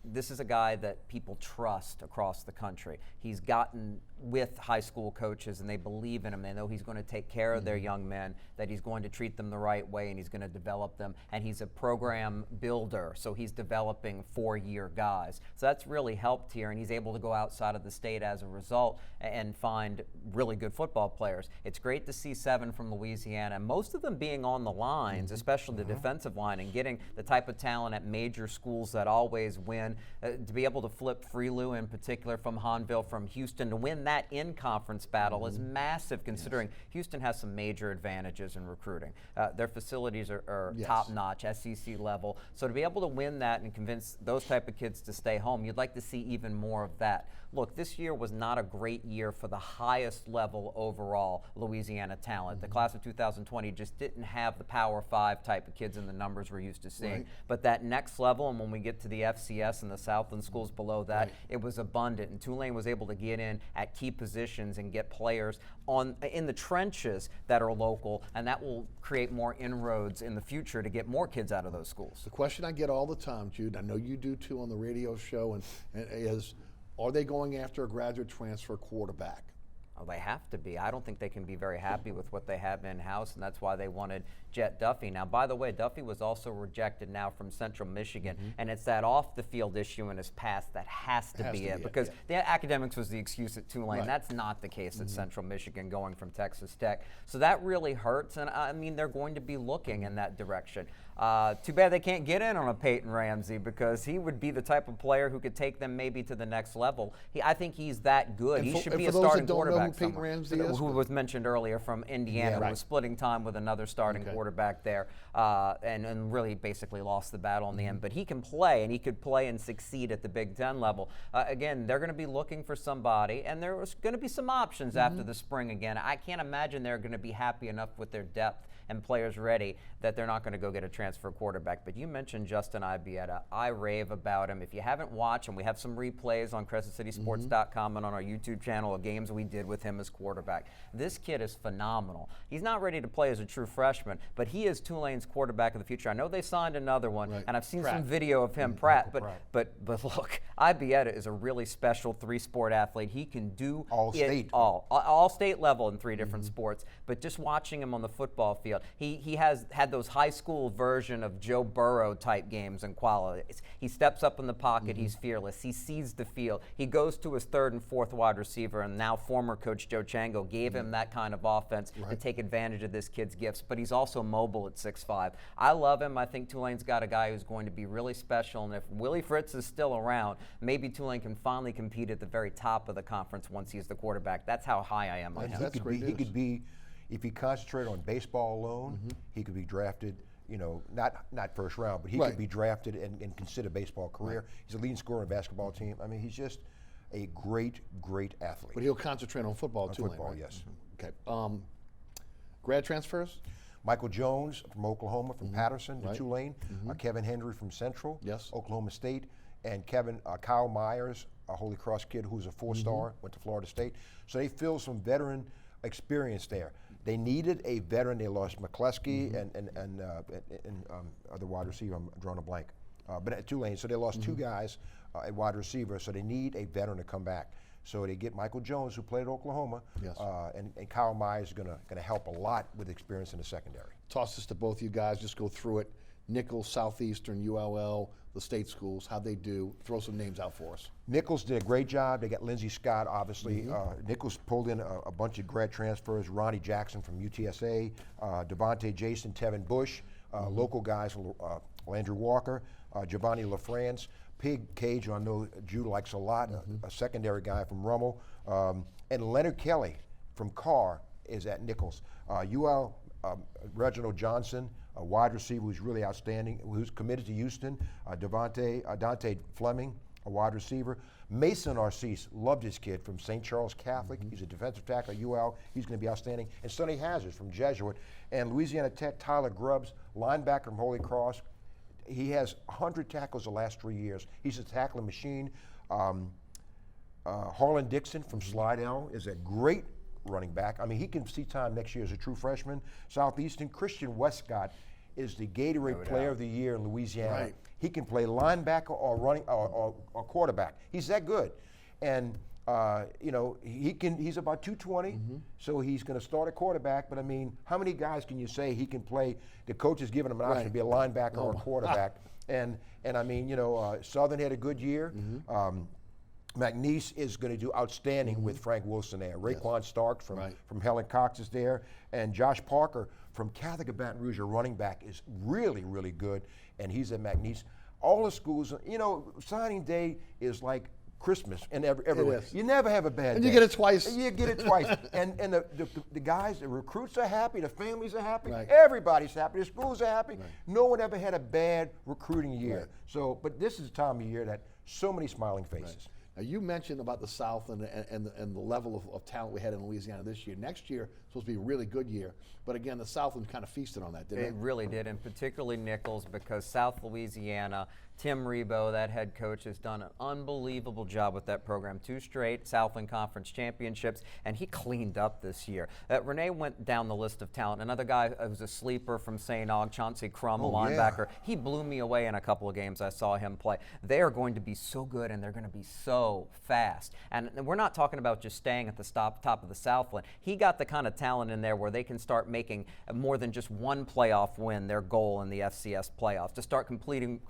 this is a guy that people trust across the country. He's gotten with high school coaches, and they believe in him. They know he's going to take care of their young men, that he's going to treat them the right way, and he's going to develop them. And he's a program builder, so he's developing 4-year guys. So that's really helped here, and he's able to go outside of the state as a result and find really good football players. It's great to see 7 from Louisiana, most of them being on the lines, especially the defensive line, and getting the type of talent at major schools that always win. To be able to flip Freelou in particular from Hahnville, from Houston, to win that in-conference battle is massive, considering Houston has some major advantages in recruiting. Their facilities are top-notch, SEC level. So to be able to win that and convince those type of kids to stay home, you'd like to see even more of that. Look, this year was not a great year for the highest level overall Louisiana talent. The class of 2020 just didn't have the Power 5 type of kids in the numbers we're used to seeing. But that next level, and when we get to the FCS and the Southland schools below that, it was abundant. And Tulane was able to get in at key positions and get players in the trenches that are local, and that will create more inroads in the future to get more kids out of those schools. The question I get all the time, Jude, I know you do too on the radio show, and is, are they going after a graduate transfer quarterback? Oh, they have to be. I don't think they can be very happy with what they have in-house, and that's why they wanted Jet Duffy. Now, by the way, Duffy was also rejected now from Central Michigan, and it's that off-the-field issue in his past that has to be it, because the academics was the excuse at Tulane. That's not the case at Central Michigan, going from Texas Tech. So that really hurts, and I mean, they're going to be looking in that direction. Too bad they can't get in on a Peyton Ramsey, because he would be the type of player who could take them maybe to the next level. I think he's that good. He should be a starting quarterback. Peyton Ramsey is, who was mentioned earlier from Indiana, who was splitting time with another starting quarterback there, and really basically lost the battle in the end. But he can play, and he could play and succeed at the Big Ten level. Again, they're going to be looking for somebody, and there's going to be some options after the spring again. I can't imagine they're going to be happy enough with their depth and players ready that they're not going to go get a transfer quarterback. But you mentioned Justin Ibieta. I rave about him. If you haven't watched, and we have some replays on CrescentCitySports.com and on our YouTube channel of games we did with him as quarterback. This kid is phenomenal. He's not ready to play as a true freshman, but he is Tulane's quarterback of the future. I know they signed another one, and I've seen some video of him, Pratt. But look, Ibieta is a really special 3-sport athlete. He can do all state level in 3 different sports. But just watching him on the football field, he has had those high school version of Joe Burrow type games and qualities. He steps up in the pocket. He's fearless. He sees the field. He goes to his 3rd and 4th wide receiver, and now former coach Joe Chango gave him that kind of offense to take advantage of this kid's gifts. But he's also mobile at 6'5". I love him. I think Tulane's got a guy who's going to be really special, and if Willie Fritz is still around, maybe Tulane can finally compete at the very top of the conference once he's the quarterback. That's how high I am on him. He could be, if he concentrated on baseball alone, he could be drafted, you know, not first round, but he could be drafted and consider baseball career. He's a leading scorer on a basketball team. I mean, he's just a great athlete. But he'll concentrate on football too. Football, yes. Okay. Grad transfers? Michael Jones from Oklahoma, from Patterson to Tulane. Kevin Henry from Central, Oklahoma State, and Kyle Myers, a Holy Cross kid who's a 4-star, went to Florida State. So they filled some veteran experience there. They needed a veteran. They lost McCleskey and other wide receiver. I'm drawing a blank. But at Tulane, so they lost 2 guys at wide receiver. So they need a veteran to come back. So they get Michael Jones, who played at Oklahoma, and Kyle Myers is going to help a lot with experience in the secondary. Toss this to both you guys. Just go through it. Nichols, Southeastern, ULL, the state schools, how'd they do? Throw some names out for us. Nichols did a great job. They got Lindsey Scott, obviously. Nichols pulled in a bunch of grad transfers. Ronnie Jackson from UTSA, Devontae Jason, Tevin Bush, local guys, Landry Walker, Giovanni LaFrance, Pig Cage, who I know Jude likes a lot, a secondary guy from Rummel, and Leonard Kelly from Carr is at Nichols. UL, Reginald Johnson, a wide receiver who's really outstanding, who's committed to Houston, Dante Fleming, a wide receiver. Mason Narcisse, loved his kid from St. Charles Catholic. He's a defensive tackle at UL. He's going to be outstanding. And Sonny Hazard from Jesuit. And Louisiana Tech, Tyler Grubbs, linebacker from Holy Cross. He has 100 tackles the last 3 years. He's a tackling machine. Harlan Dixon from Slidell is a great running back. I mean, he can see time next year as a true freshman. Southeastern, Christian Westcott is the Gatorade Player of the Year in Louisiana. Right. He can play linebacker or running or quarterback. He's that good, and he's about 220, so he's going to start at quarterback. But I mean, how many guys can you say he can play? The coach has given him an option to be a linebacker or a quarterback, and I mean, Southern had a good year. McNeese is going to do outstanding with Frank Wilson there. Raekwon Stark from Helen Cox is there, and Josh Parker from Catholic of Baton Rouge, a running back, is really, really good, and he's at McNeese. All the schools, signing day is like Christmas and everywhere. You never have a bad day. And you get it twice. You get it twice. and the guys, the recruits are happy, the families are happy, Right. everybody's happy, the schools are happy. Right. No one ever had a bad recruiting year. Right. So, but this is the time of year that so many smiling faces. Right. Now, you mentioned about the South and the level of talent we had in Louisiana this year. Next year, supposed to be a really good year. But again, the Southland kind of feasted on that, didn't it? It really did, and particularly Nichols, because South Louisiana, Tim Rebowe, that head coach, has done an unbelievable job with that program. 2 straight Southland Conference championships, and he cleaned up this year. Rene went down the list of talent. Another guy who's a sleeper from St. Aug, Chauncey Crum, a linebacker. Yeah. He blew me away in a couple of games I saw him play. They are going to be so good, and they're going to be so fast. And we're not talking about just staying at the top of the Southland. He got the kind of talent in there where they can start making more than just one playoff win their goal in the FCS playoffs, to start competing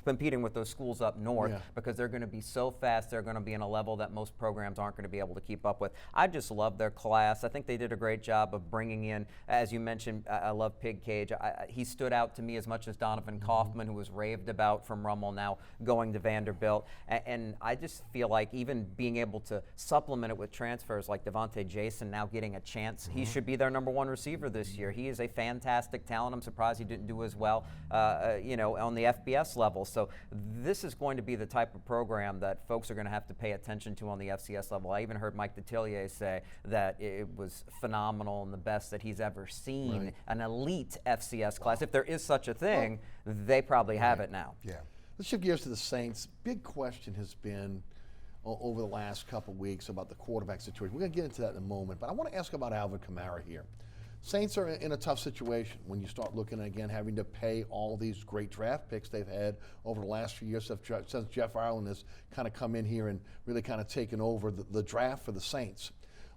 with those schools up north, because they're going to be so fast. They're going to be in a level that most programs aren't going to be able to keep up with. I just love their class. I think they did a great job of bringing in, as you mentioned, I love Pig Cage. He stood out to me as much as Donovan Kaufman, who was raved about from Rummel, now going to Vanderbilt. And I just feel like even being able to supplement it with transfers like Devontae Jason now getting a chance, he should be their #1 receiver this year. He is a fantastic talent. I'm surprised he didn't do as well, on the FBS level. So this is going to be the type of program that folks are going to have to pay attention to on the FCS level. I even heard Mike Detillier say that it was phenomenal and the best that he's ever seen, an elite FCS class. If there is such a thing, they probably have it now. Yeah. Let's shift gears to the Saints. Big question has been over the last couple weeks about the quarterback situation. We're going to get into that in a moment, but I want to ask about Alvin Kamara here. Saints are in a tough situation when you start looking at, again, having to pay all these great draft picks they've had over the last few years since Jeff Ireland has kind of come in here and really kind of taken over the draft for the Saints.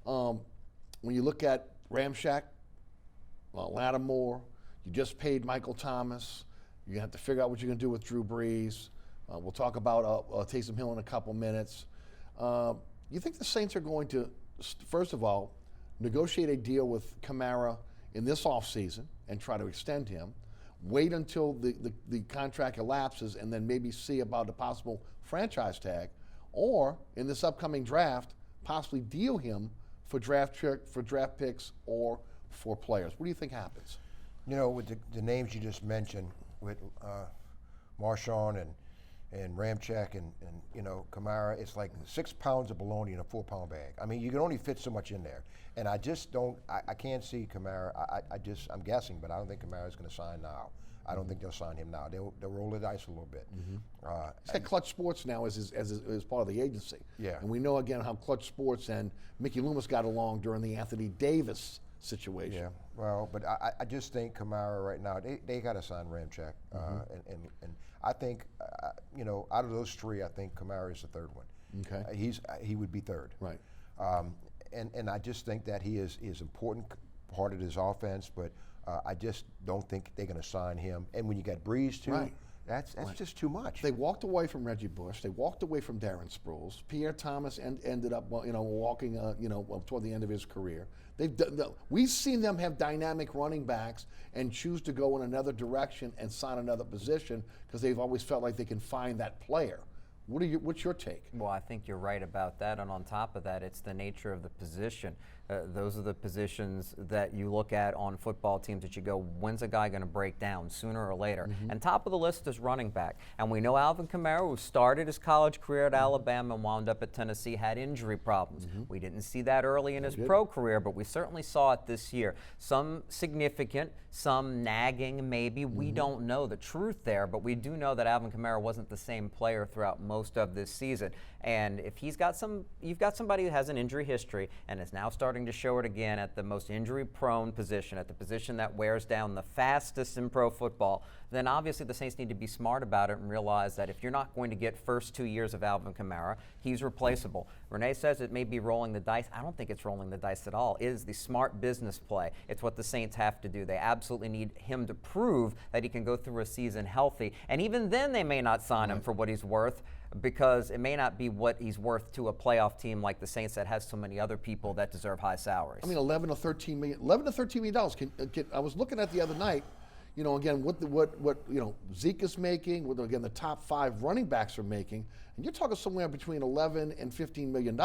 When you look at Ramczyk, Lattimore, you just paid Michael Thomas. You have to figure out what you're going to do with Drew Brees. We'll talk about Taysom Hill in a couple minutes. You think the Saints are going to, first of all, negotiate a deal with Kamara in this offseason and try to extend him, wait until the contract elapses, and then maybe see about a possible franchise tag, or in this upcoming draft, possibly deal him for draft picks or for players? What do you think happens? With the names you just mentioned, with Marshawn and Ramczyk and Kamara, it's like 6 pounds of bologna in a 4-pound bag. I mean, you can only fit so much in there. And I just don't, I can't see Kamara. I'm guessing, but I don't think Kamara is going to sign now. I don't think they'll sign him now. They'll roll the dice a little bit. It's like Clutch Sports now as part of the agency. Yeah. And we know, again, how Clutch Sports and Mickey Loomis got along during the Anthony Davis situation. Yeah, well, but I just think Kamara right now, they got to sign Ramczyk. And I think, out of those 3, I think Kamara is the 3rd one. Okay. He would be 3rd. Right. And I just think that he is important part of his offense, but I just don't think they're going to sign him. And when you got Breeze too, that's just too much. They walked away from Reggie Bush. They walked away from Darren Sproles. Pierre Thomas ended up, walking, toward the end of his career. We've seen them have dynamic running backs and choose to go in another direction and sign another position because they've always felt like they can find that player. What's your take? Well, I think you're right about that, and on top of that, it's the nature of the position. Those are the positions that you look at on football teams that you go, when's a guy going to break down, sooner or later? And top of the list is running back. And we know Alvin Kamara, who started his college career at Alabama and wound up at Tennessee, had injury problems. We didn't see that early in his pro career, but we certainly saw it this year. Some significant, some nagging maybe. We don't know the truth there, but we do know that Alvin Kamara wasn't the same player throughout most of this season. And if you've got somebody who has an injury history and is now starting to show it again at the most injury-prone position, at the position that wears down the fastest in pro football, then obviously the Saints need to be smart about it and realize that if you're not going to get first 2 years of Alvin Kamara, he's replaceable. Rene says it may be rolling the dice. I don't think it's rolling the dice at all. It is the smart business play. It's what the Saints have to do. They absolutely need him to prove that he can go through a season healthy. And even then they may not sign him for what he's worth, because it may not be what he's worth to a playoff team like the Saints that has so many other people that deserve high salaries. I mean, $11 to $13 million. I was looking at the other night, again, what Zeke is making, what again the top 5 running backs are making, and you're talking somewhere between $11 and $15 million.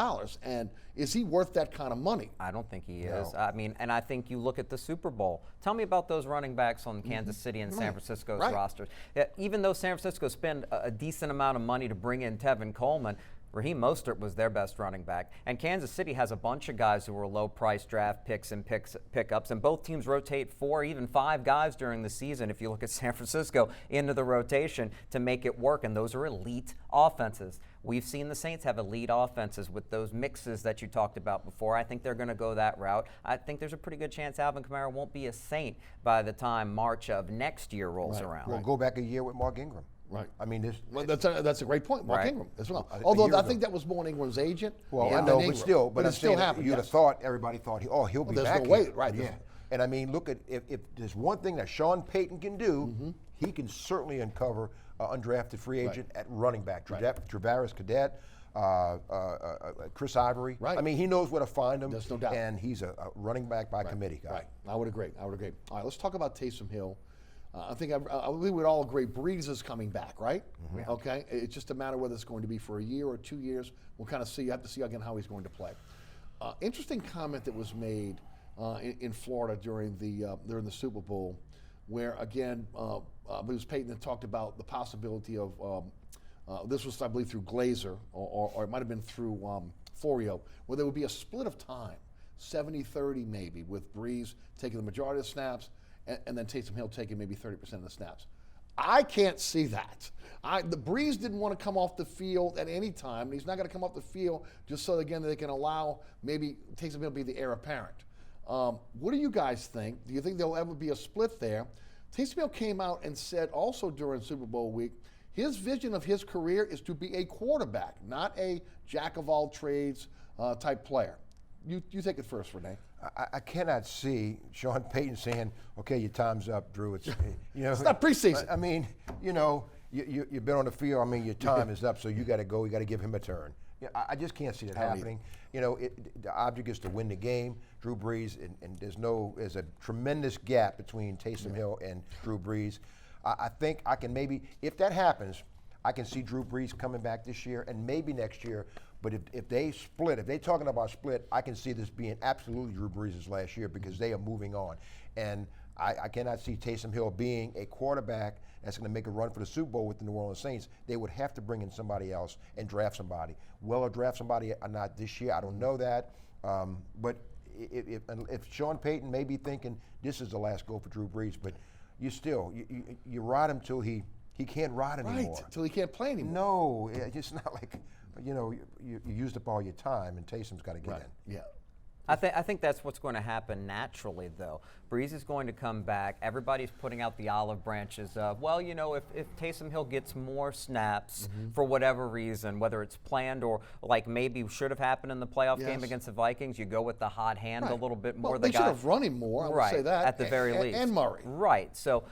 And is he worth that kind of money? I don't think he is. I mean, and I think you look at the Super Bowl. Tell me about those running backs on Kansas City and San Francisco's rosters. Even though San Francisco spent a decent amount of money to bring in Tevin Coleman, Raheem Mostert was their best running back. And Kansas City has a bunch of guys who were low-price draft picks and pickups, and both teams rotate 4, even 5 guys during the season, if you look at San Francisco, into the rotation to make it work, and those are elite offenses. We've seen the Saints have elite offenses with those mixes that you talked about before. I think they're going to go that route. I think there's a pretty good chance Alvin Kamara won't be a Saint by the time March of next year rolls around. We'll go back a year with Mark Ingram. Right. I mean, that's a great point, Mark Ingram as well. Although I think that was more Ingram's agent. Well, I know, but it still happened. You'd have thought, everybody thought, he'll be back. There's no way, right? Yeah. And I mean, look at if there's one thing that Sean Payton can do, he can certainly uncover an undrafted free agent at running back. Travaris Cadet, Chris Ivory. Right. I mean, he knows where to find him. There's no doubt. And he's a running back by committee guy. Right. I would agree. All right, let's talk about Taysom Hill. I think we would all agree Breeze is coming back, right? Okay, it's just a matter whether it's going to be for a year or 2 years. We'll kind of see. You have to see again how he's going to play. Interesting comment that was made in Florida during the Super Bowl, where again it was Peyton that talked about the possibility of this was, I believe, through Glazer or it might have been through Florio, where there would be a split of time, 70-30 maybe, with Breeze taking the majority of the snaps, and then Taysom Hill taking maybe 30% of the snaps. I can't see that. The Breeze didn't want to come off the field at any time, and he's not going to come off the field just so, again, they can allow maybe Taysom Hill to be the heir apparent. What do you guys think? Do you think there'll ever be a split there? Taysom Hill came out and said also during Super Bowl week, his vision of his career is to be a quarterback, not a jack-of-all-trades type player. You take it first, Rene. I cannot see Sean Payton saying, "Okay, your time's up, Drew." It's it's not preseason. I mean, you've been on the field. I mean, your time is up, so you got to go. You got to give him a turn. Yeah, I just can't see that happening. The object is to win the game. Drew Brees, and there's a tremendous gap between Taysom Hill and Drew Brees. I think I can maybe, if that happens, I can see Drew Brees coming back this year and maybe next year. But if they split, if they're talking about split, I can see this being absolutely Drew Brees' last year because they are moving on. And I cannot see Taysom Hill being a quarterback that's going to make a run for the Super Bowl with the New Orleans Saints. They would have to bring in somebody else and draft somebody. Will or draft somebody or not this year, I don't know that. But if Sean Payton may be thinking this is the last go for Drew Brees, but you ride him till he can't ride anymore. Right, till he can't play anymore. No, it's not like, you used up all your time, and Taysom's got to get in. Yeah. I think that's what's going to happen naturally, though. Breeze is going to come back. Everybody's putting out the olive branches of, well, if Taysom Hill gets more snaps for whatever reason, whether it's planned or like maybe should have happened in the playoff game against the Vikings, you go with the hot hand a little bit more. Well, they should have run him more, I would say that. At the very least. And Murray. Right. So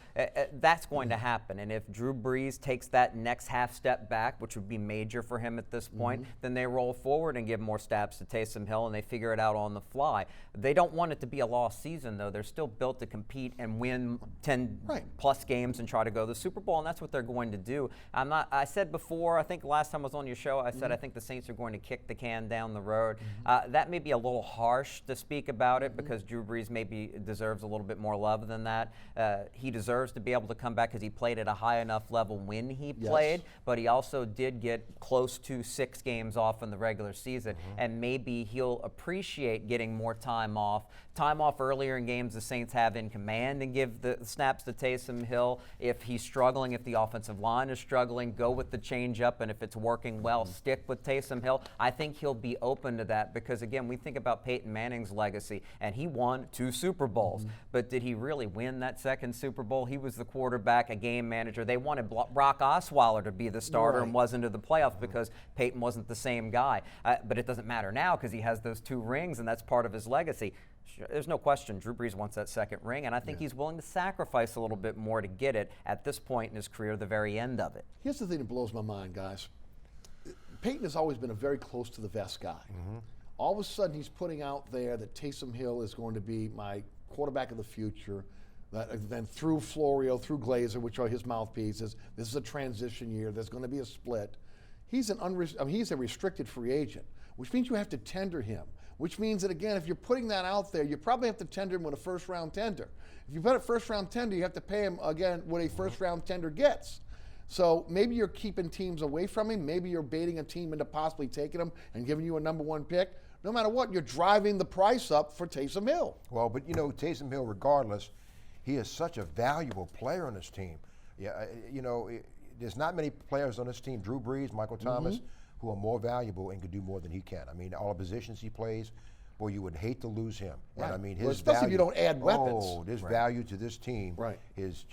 that's going to happen. And if Drew Brees takes that next half step back, which would be major for him at this point, then they roll forward and give more snaps to Taysom Hill, and they figure it out on the the fly. They don't want it to be a lost season, though. They're still built to compete and win 10 plus games and try to go to the Super Bowl, and that's what they're going to do. I said before, I think last time I was on your show, I said I think the Saints are going to kick the can down the road. That may be a little harsh to speak about it because Drew Brees maybe deserves a little bit more love than that. He deserves to be able to come back because he played at a high enough level when he played, but he also did get close to 6 games off in the regular season, and maybe he'll appreciate getting more time off earlier in games the Saints have in command and give the snaps to Taysom Hill. If he's struggling, if the offensive line is struggling, go with the change up, and if it's working well, stick with Taysom Hill. I think he'll be open to that because, again, we think about Peyton Manning's legacy, and he won 2 Super Bowls, but did he really win that second Super Bowl? He was the quarterback, a game manager. They wanted Brock Osweiler to be the starter and wasn't in the playoffs because Peyton wasn't the same guy. But it doesn't matter now because he has those 2 rings, and that's part of his legacy. There's no question Drew Brees wants that second ring, and I think he's willing to sacrifice a little bit more to get it at this point in his career, the very end of it. Here's the thing that blows my mind, guys. Peyton has always been a very close to the vest guy. All of a sudden, he's putting out there that Taysom Hill is going to be my quarterback of the future. Then through Florio, through Glazer, which are his mouthpieces, this is a transition year. There's going to be a split. He's he's a restricted free agent, which means you have to tender him. Which means that, again, if you're putting that out there, you probably have to tender him with a first-round tender. If you put a first-round tender, you have to pay him, again, what a first-round tender gets. So maybe you're keeping teams away from him. Maybe you're baiting a team into possibly taking him and giving you a number 1 pick. No matter what, you're driving the price up for Taysom Hill. Well, but, Taysom Hill, regardless, he is such a valuable player on this team. There's not many players on this team, Drew Brees, Michael Thomas, who are more valuable and can do more than he can. I mean, all the positions he plays, boy, you would hate to lose him. Right. And I mean, Well, his especially value, if you don't add weapons. Oh, his value to this team is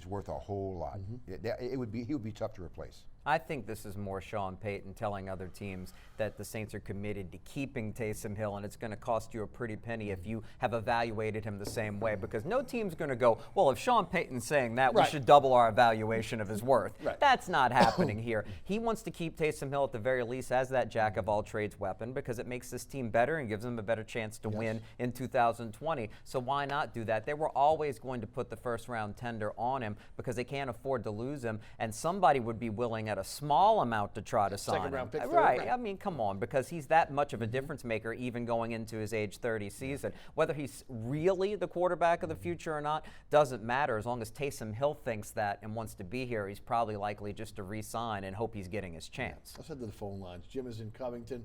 worth a whole lot. He would be tough to replace. I think this is more Sean Payton telling other teams that the Saints are committed to keeping Taysom Hill, and it's going to cost you a pretty penny if you have evaluated him the same way, because no team's going to go, well, if Sean Payton's saying that, we should double our evaluation of his worth. That's not happening here. He wants to keep Taysom Hill at the very least as that jack-of-all-trades weapon because it makes this team better and gives them a better chance to win in 2020. So why not do that? They were always going to put the first-round tender on him because they can't afford to lose him, and somebody would be willing at a small amount to try to sign him. Second-round pick, Right. I mean, come on, because he's that much of a difference maker even going into his age 30 season. Whether he's really the quarterback of the future or not doesn't matter. As long as Taysom Hill thinks that and wants to be here, he's probably likely just to re-sign and hope he's getting his chance. Let's head to the phone lines. Jim is in Covington.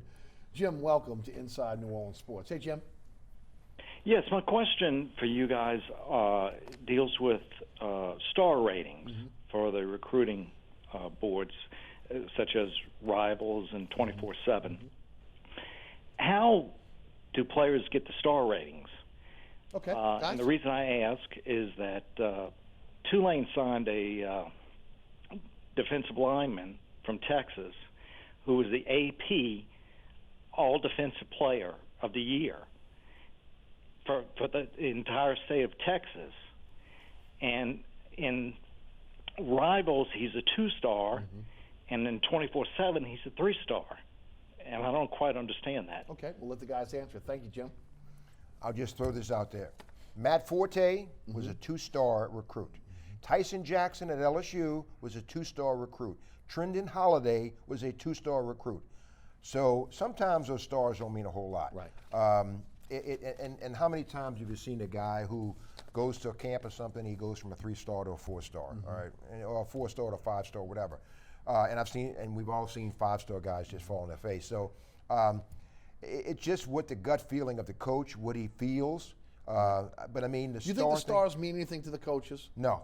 Jim, welcome to Inside New Orleans Sports. Hey, Jim. Yes, my question for you guys deals with star ratings for the recruiting boards, such as Rivals and 24/7. How do players get the star ratings? Okay. And the reason I ask is that Tulane signed a defensive lineman from Texas who was the AP All-Defensive Player of the Year for the entire state of Texas. And in Rivals, he's a 2-star, and in 24/7, he's a 3-star. And I don't quite understand that. Okay, we'll let the guys answer. Thank you, Jim. I'll just throw this out there. Matt Forte was a 2-star recruit. Tyson Jackson at LSU was a 2-star recruit. Trendon Holiday was a 2-star recruit. So sometimes those stars don't mean a whole lot. Right. And how many times have you seen a guy who goes to a camp or something, he goes from a 3-star to a 4-star, all right, or a 4-star to a 5-star, whatever. And we've all seen 5-star guys just fall on their face. So it's just what the gut feeling of the coach, what he feels. But I mean, You think the stars mean anything to the coaches? No,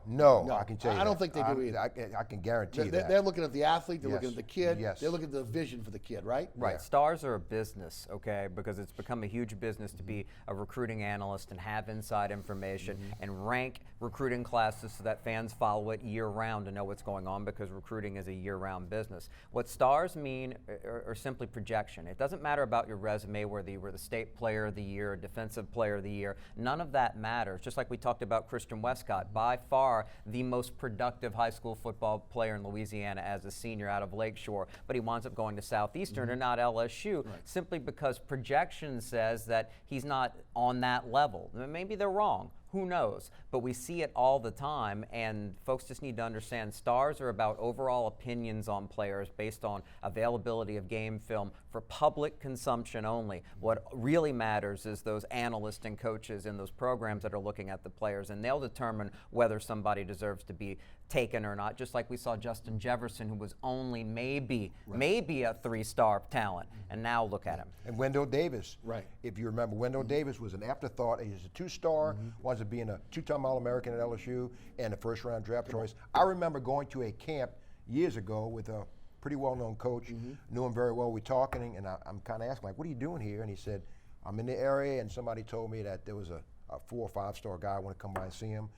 I can tell you I don't think they do either. I can guarantee that. They're looking at the athlete, they're looking Yes. at the kid, Yes. they're looking at the vision for the kid, right? Right. Yeah. Stars are a business, okay, because it's become a huge business to be a recruiting analyst and have inside information and rank recruiting classes so that fans follow it year-round to know what's going on, because recruiting is a year-round business. What stars mean are simply projection. It doesn't matter about your resume, whether you were the state player of the year, defensive player of the year. None of that matters. Just like we talked about Christian Westcott, by far the most productive high school football player in Louisiana as a senior out of Lakeshore, but he winds up going to Southeastern and not LSU simply because projection says that he's not on that level. Maybe they're wrong. Who knows? But we see it all the time, and folks just need to understand stars are about overall opinions on players based on availability of game film for public consumption only. What really matters is those analysts and coaches in those programs that are looking at the players, and they'll determine whether somebody deserves to be taken or not, just like we saw Justin Jefferson, who was only maybe a 3-star talent, and now look at him. And Wendell Davis. Right. If you remember, Wendell Davis was an afterthought. He was a 2-star, winds up being a 2-time All-American at LSU and a first-round draft choice. I remember going to a camp years ago with a pretty well-known coach, knew him very well. We're talking, and I'm kind of asking, like, what are you doing here? And he said, I'm in the area, and somebody told me that there was a 4 or 5-star guy. I want to come by and see him.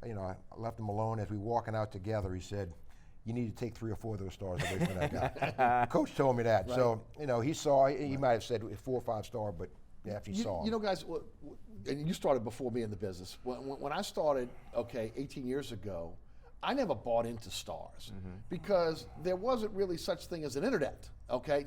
You know, I left him alone. As we were walking out together, he said, you need to take 3 or 4 of those stars away from that guy. Coach told me that. Right. So, you know, he might have said 4 or 5-star, but after he saw him. You know, guys, and you started before me in the business. When I started, 18 years ago, I never bought into stars because there wasn't really such thing as an internet.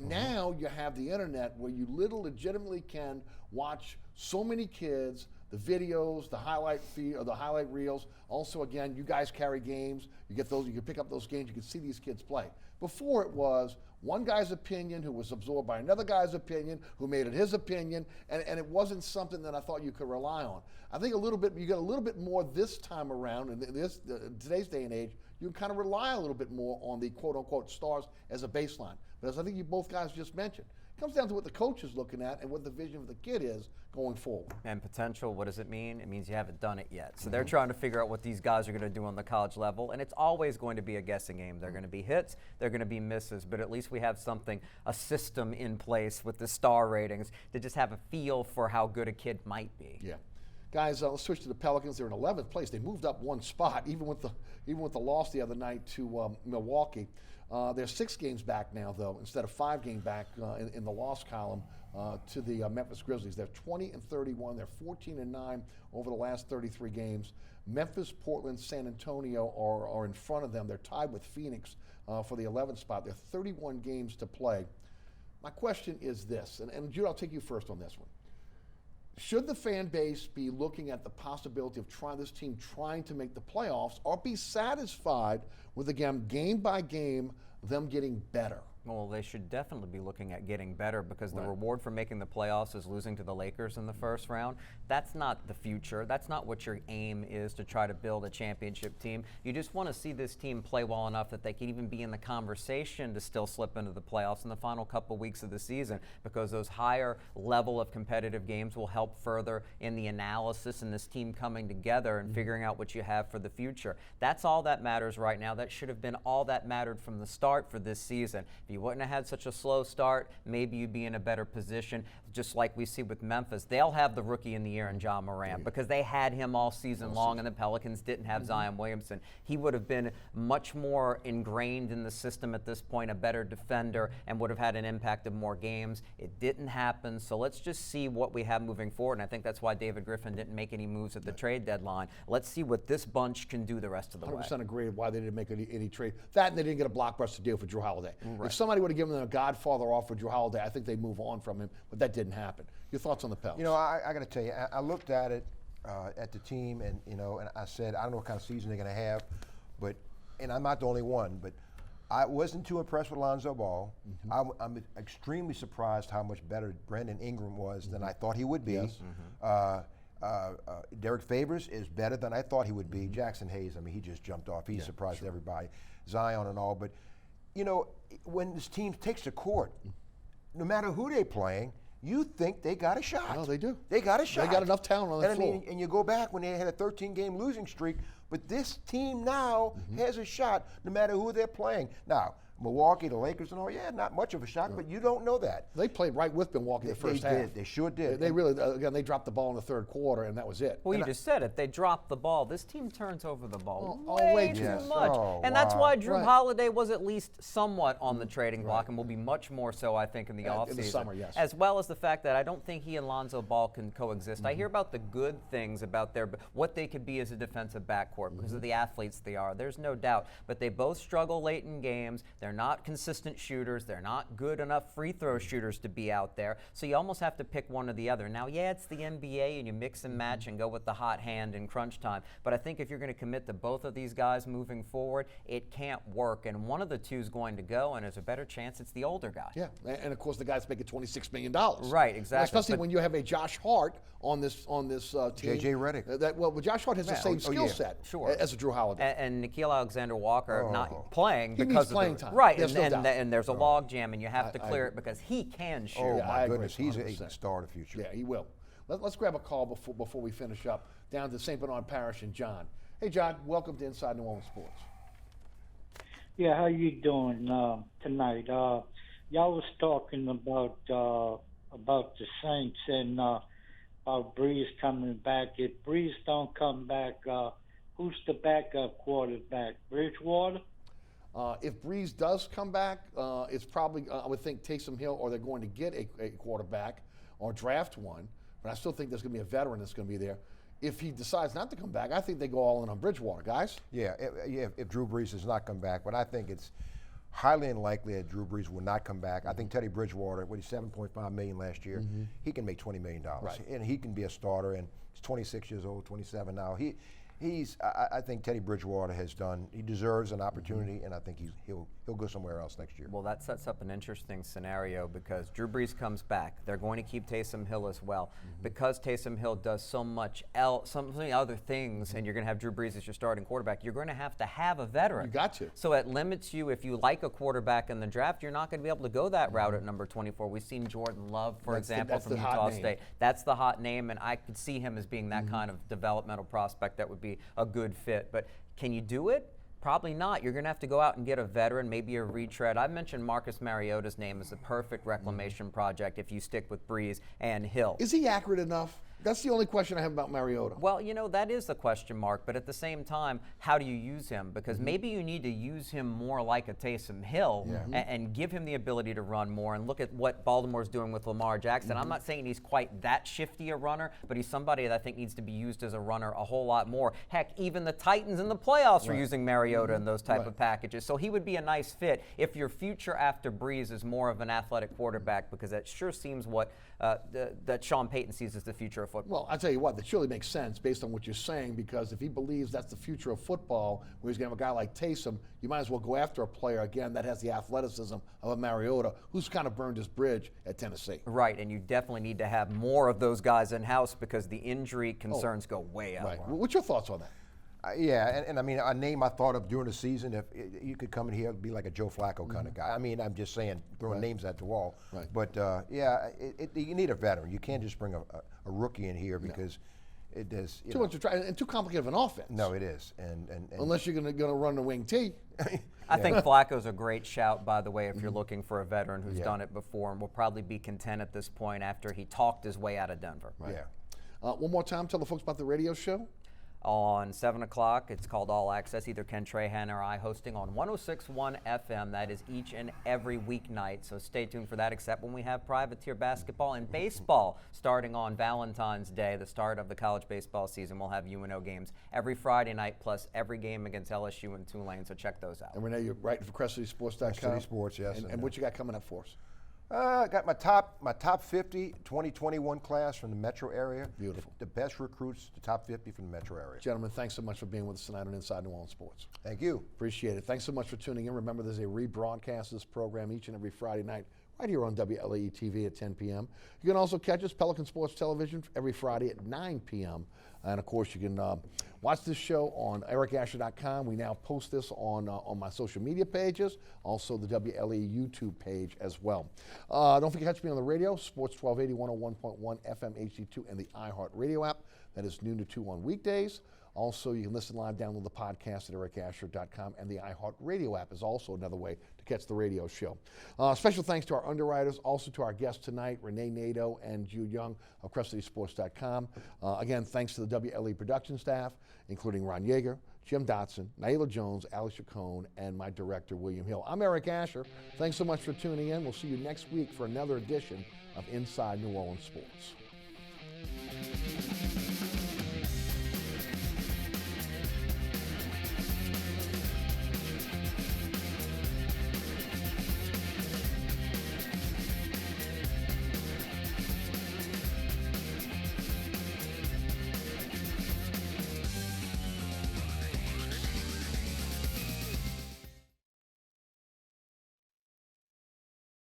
Now you have the internet where you legitimately can watch so many kids, the videos, the highlight feed, or the highlight reels. Also, again, you guys carry games. You get those. You can pick up those games. You can see these kids play. Before it was one guy's opinion who was absorbed by another guy's opinion who made it his opinion, and it wasn't something that I thought you could rely on. I think you get a little bit more this time around in today's day and age. You can kind of rely a little bit more on the quote-unquote stars as a baseline. But as I think you both guys just mentioned, it comes down to what the coach is looking at and what the vision of the kid is going forward. And potential, what does it mean? It means you haven't done it yet. So they're trying to figure out what these guys are going to do on the college level, and it's always going to be a guessing game. They're going to be hits, they're going to be misses, but at least we have a system in place with the star ratings to just have a feel for how good a kid might be. Yeah. Guys, let's switch to the Pelicans. They're in 11th place. They moved up 1 spot, even with the loss the other night to Milwaukee. They're 6 games back now, though, instead of 5 games back in the loss column to the Memphis Grizzlies. They're 20-31. They're 14-9 over the last 33 games. Memphis, Portland, San Antonio are in front of them. They're tied with Phoenix for the 11th spot. There are 31 games to play. My question is this, and Jude, I'll take you first on this one. Should the fan base be looking at the possibility of this team trying to make the playoffs, or be satisfied with, again, game by game, them getting better? Well, they should definitely be looking at getting better because the reward for making the playoffs is losing to the Lakers in the first round. That's not the future. That's not what your aim is, to try to build a championship team. You just want to see this team play well enough that they can even be in the conversation to still slip into the playoffs in the final couple weeks of the season, because those higher level of competitive games will help further in the analysis and this team coming together and figuring out what you have for the future. That's all that matters right now. That should have been all that mattered from the start for this season. If you wouldn't have had such a slow start, maybe you'd be in a better position, just like we see with Memphis. They'll have the rookie in the year in Ja Morant because they had him all season long, and the Pelicans didn't have Zion Williamson. He would have been much more ingrained in the system at this point, a better defender, and would have had an impact of more games. It didn't happen, so let's just see what we have moving forward, and I think that's why David Griffin didn't make any moves at the trade deadline. Let's see what this bunch can do the rest of the way. 100% agree why they didn't make any trade. That, and they didn't get a blockbuster deal for Drew Holiday. If somebody would have given them a Godfather offer for Drew Holiday, I think they'd move on from him, but that didn't happen. Your thoughts on the Pels? You know, I got to tell you, I looked at it, at the team, and and I said, I don't know what kind of season they're going to have, and I'm not the only one, but I wasn't too impressed with Lonzo Ball. I'm extremely surprised how much better Brandon Ingram was than I thought he would be. Yes. Derek Favors is better than I thought he would be. Jackson Hayes, I mean, he just jumped off. He surprised everybody. Zion and all, but when this team takes the court, no matter who they're playing, you think they got a shot. No, they do. They got a shot. They got enough talent on the floor. I mean, and you go back when they had a 13-game losing streak, but this team now has a shot no matter who they're playing. Now, Milwaukee, the Lakers, and all. Yeah, not much of a shock, but you don't know that. They played right with Milwaukee the first half. They sure did. They really, again, they dropped the ball in the third quarter, and that was it. Well, you just said it. They dropped the ball. This team turns over the ball way too too much. Oh, and that's wow. why Drew Right. Holiday was at least somewhat on the trading block and will be much more so, I think, in the offseason. In the summer, yes. As well as the fact that I don't think he and Lonzo Ball can coexist. I hear about the good things about what they could be as a defensive backcourt because of the athletes they are. There's no doubt. But they both struggle late in games. They're not consistent shooters. They're not good enough free throw shooters to be out there. So you almost have to pick one or the other. Now, yeah, it's the NBA and you mix and match and go with the hot hand in crunch time. But I think if you're going to commit to both of these guys moving forward, it can't work. And one of the two is going to go, and there's a better chance it's the older guy. Yeah, and of course the guy's making $26 million. Right, exactly. Especially when you have a Josh Hart on this team. J.J. Redick. Well, Josh Hart has the same skill set as a Drew Holiday. And Nickeil Alexander-Walker not playing He because needs playing time. Right, There's no doubt. and there's a log jam, and you have to clear it because he can shoot. Oh, Yeah, I my agree, goodness. He's a 100%. star of the future. Yeah, he will. Let's grab a call before we finish up. Down to St. Bernard Parish and John. Hey, John, welcome to Inside New Orleans Sports. Yeah, how you doing tonight? Y'all was talking about the Saints and about Breeze coming back. If Breeze don't come back, who's the backup quarterback? Bridgewater? If Breeze does come back, it's probably, I would think, Taysom Hill, or they're going to get a quarterback or draft one. But I still think there's going to be a veteran that's going to be there. If he decides not to come back, I think they go all in on Bridgewater, guys. Yeah, if Drew Brees does not come back, but I think it's highly unlikely that Drew Brees will not come back. I think Teddy Bridgewater, what he's $7.5 million last year, he can make $20 million, and he can be a starter. And he's 26 years old, 27 now. I think Teddy Bridgewater has done. He deserves an opportunity, and I think he'll go somewhere else next year. Well, that sets up an interesting scenario because Drew Brees comes back. They're going to keep Taysom Hill as well. Because Taysom Hill does so many other things, and you're going to have Drew Brees as your starting quarterback, you're going to have a veteran. You got to. So it limits you. If you like a quarterback in the draft, you're not going to be able to go that route at number 24. We've seen Jordan Love, for example, from Utah State. That's the hot name, and I could see him as being that kind of developmental prospect that would be a good fit. But can you do it? Probably not. You're going to have to go out and get a veteran, maybe a retread. I've mentioned Marcus Mariota's name as the perfect reclamation project if you stick with Breeze and Hill. Is he accurate enough? That's the only question I have about Mariota. Well, that is the question mark, but at the same time, how do you use him? Because maybe you need to use him more like a Taysom Hill and give him the ability to run more, and look at what Baltimore's doing with Lamar Jackson. I'm not saying he's quite that shifty a runner, but he's somebody that I think needs to be used as a runner a whole lot more. Heck, even the Titans in the playoffs are using Mariota in those type of packages. So he would be a nice fit if your future after Breeze is more of an athletic quarterback, because that sure seems what that Sean Payton sees as the future of football. Well, I'll tell you what, that surely makes sense based on what you're saying, because if he believes that's the future of football, where he's going to have a guy like Taysom, you might as well go after a player, again, that has the athleticism of a Mariota, who's kind of burned his bridge at Tennessee. Right, and you definitely need to have more of those guys in-house because the injury concerns go way up. Right. What's your thoughts on that? Yeah, and I mean, a name I thought of during the season, if you could come in here and be like a Joe Flacco kind of guy. I mean, I'm just saying, throwing names at the wall. Right. But you need a veteran. You can't just bring a rookie in here because it does. Too much to try, and too complicated of an offense. No, it is. And unless you're going to run the wing T. I think Flacco's a great shout, by the way, if you're looking for a veteran who's done it before and will probably be content at this point after he talked his way out of Denver. Right. Yeah. One more time, tell the folks about the radio show. On 7 o'clock, it's called All Access, either Ken Trahan or I, hosting on 106.1 FM. That is each and every weeknight, so stay tuned for that, except when we have privateer basketball and baseball starting on Valentine's Day, the start of the college baseball season. We'll have UNO games every Friday night, plus every game against LSU and Tulane, so check those out. And Rene, you're writing for CrescentCitySports.com. Crescent City Sports, yes. And what you got coming up for us? I got my top 50 2021 class from the metro area. Beautiful. The best recruits, the top 50 from the metro area. Gentlemen, thanks so much for being with us tonight on Inside New Orleans Sports. Thank you. Appreciate it. Thanks so much for tuning in. Remember, there's a rebroadcast of this program each and every Friday night right here on WLAE-TV at 10 p.m. You can also catch us, Pelican Sports Television, every Friday at 9 p.m. And, of course, you can watch this show on ericasher.com. We now post this on my social media pages, also the WLAE YouTube page as well. Don't forget to catch me on the radio, Sports 1280, 101.1 FM HD2, and the iHeart Radio app. That is noon to 2 on weekdays. Also, you can listen live, download the podcast at ericasher.com, and the iHeartRadio app is also another way to catch the radio show. Special thanks to our underwriters, also to our guests tonight, Rene, Nadeau, and Jude Young of CrescentCitySports.com. Again, thanks to the WLAE production staff, including Ron Yeager, Jim Dotson, Naila Jones, Alex Chacon, and my director, William Hill. I'm Eric Asher. Thanks so much for tuning in. We'll see you next week for another edition of Inside New Orleans Sports.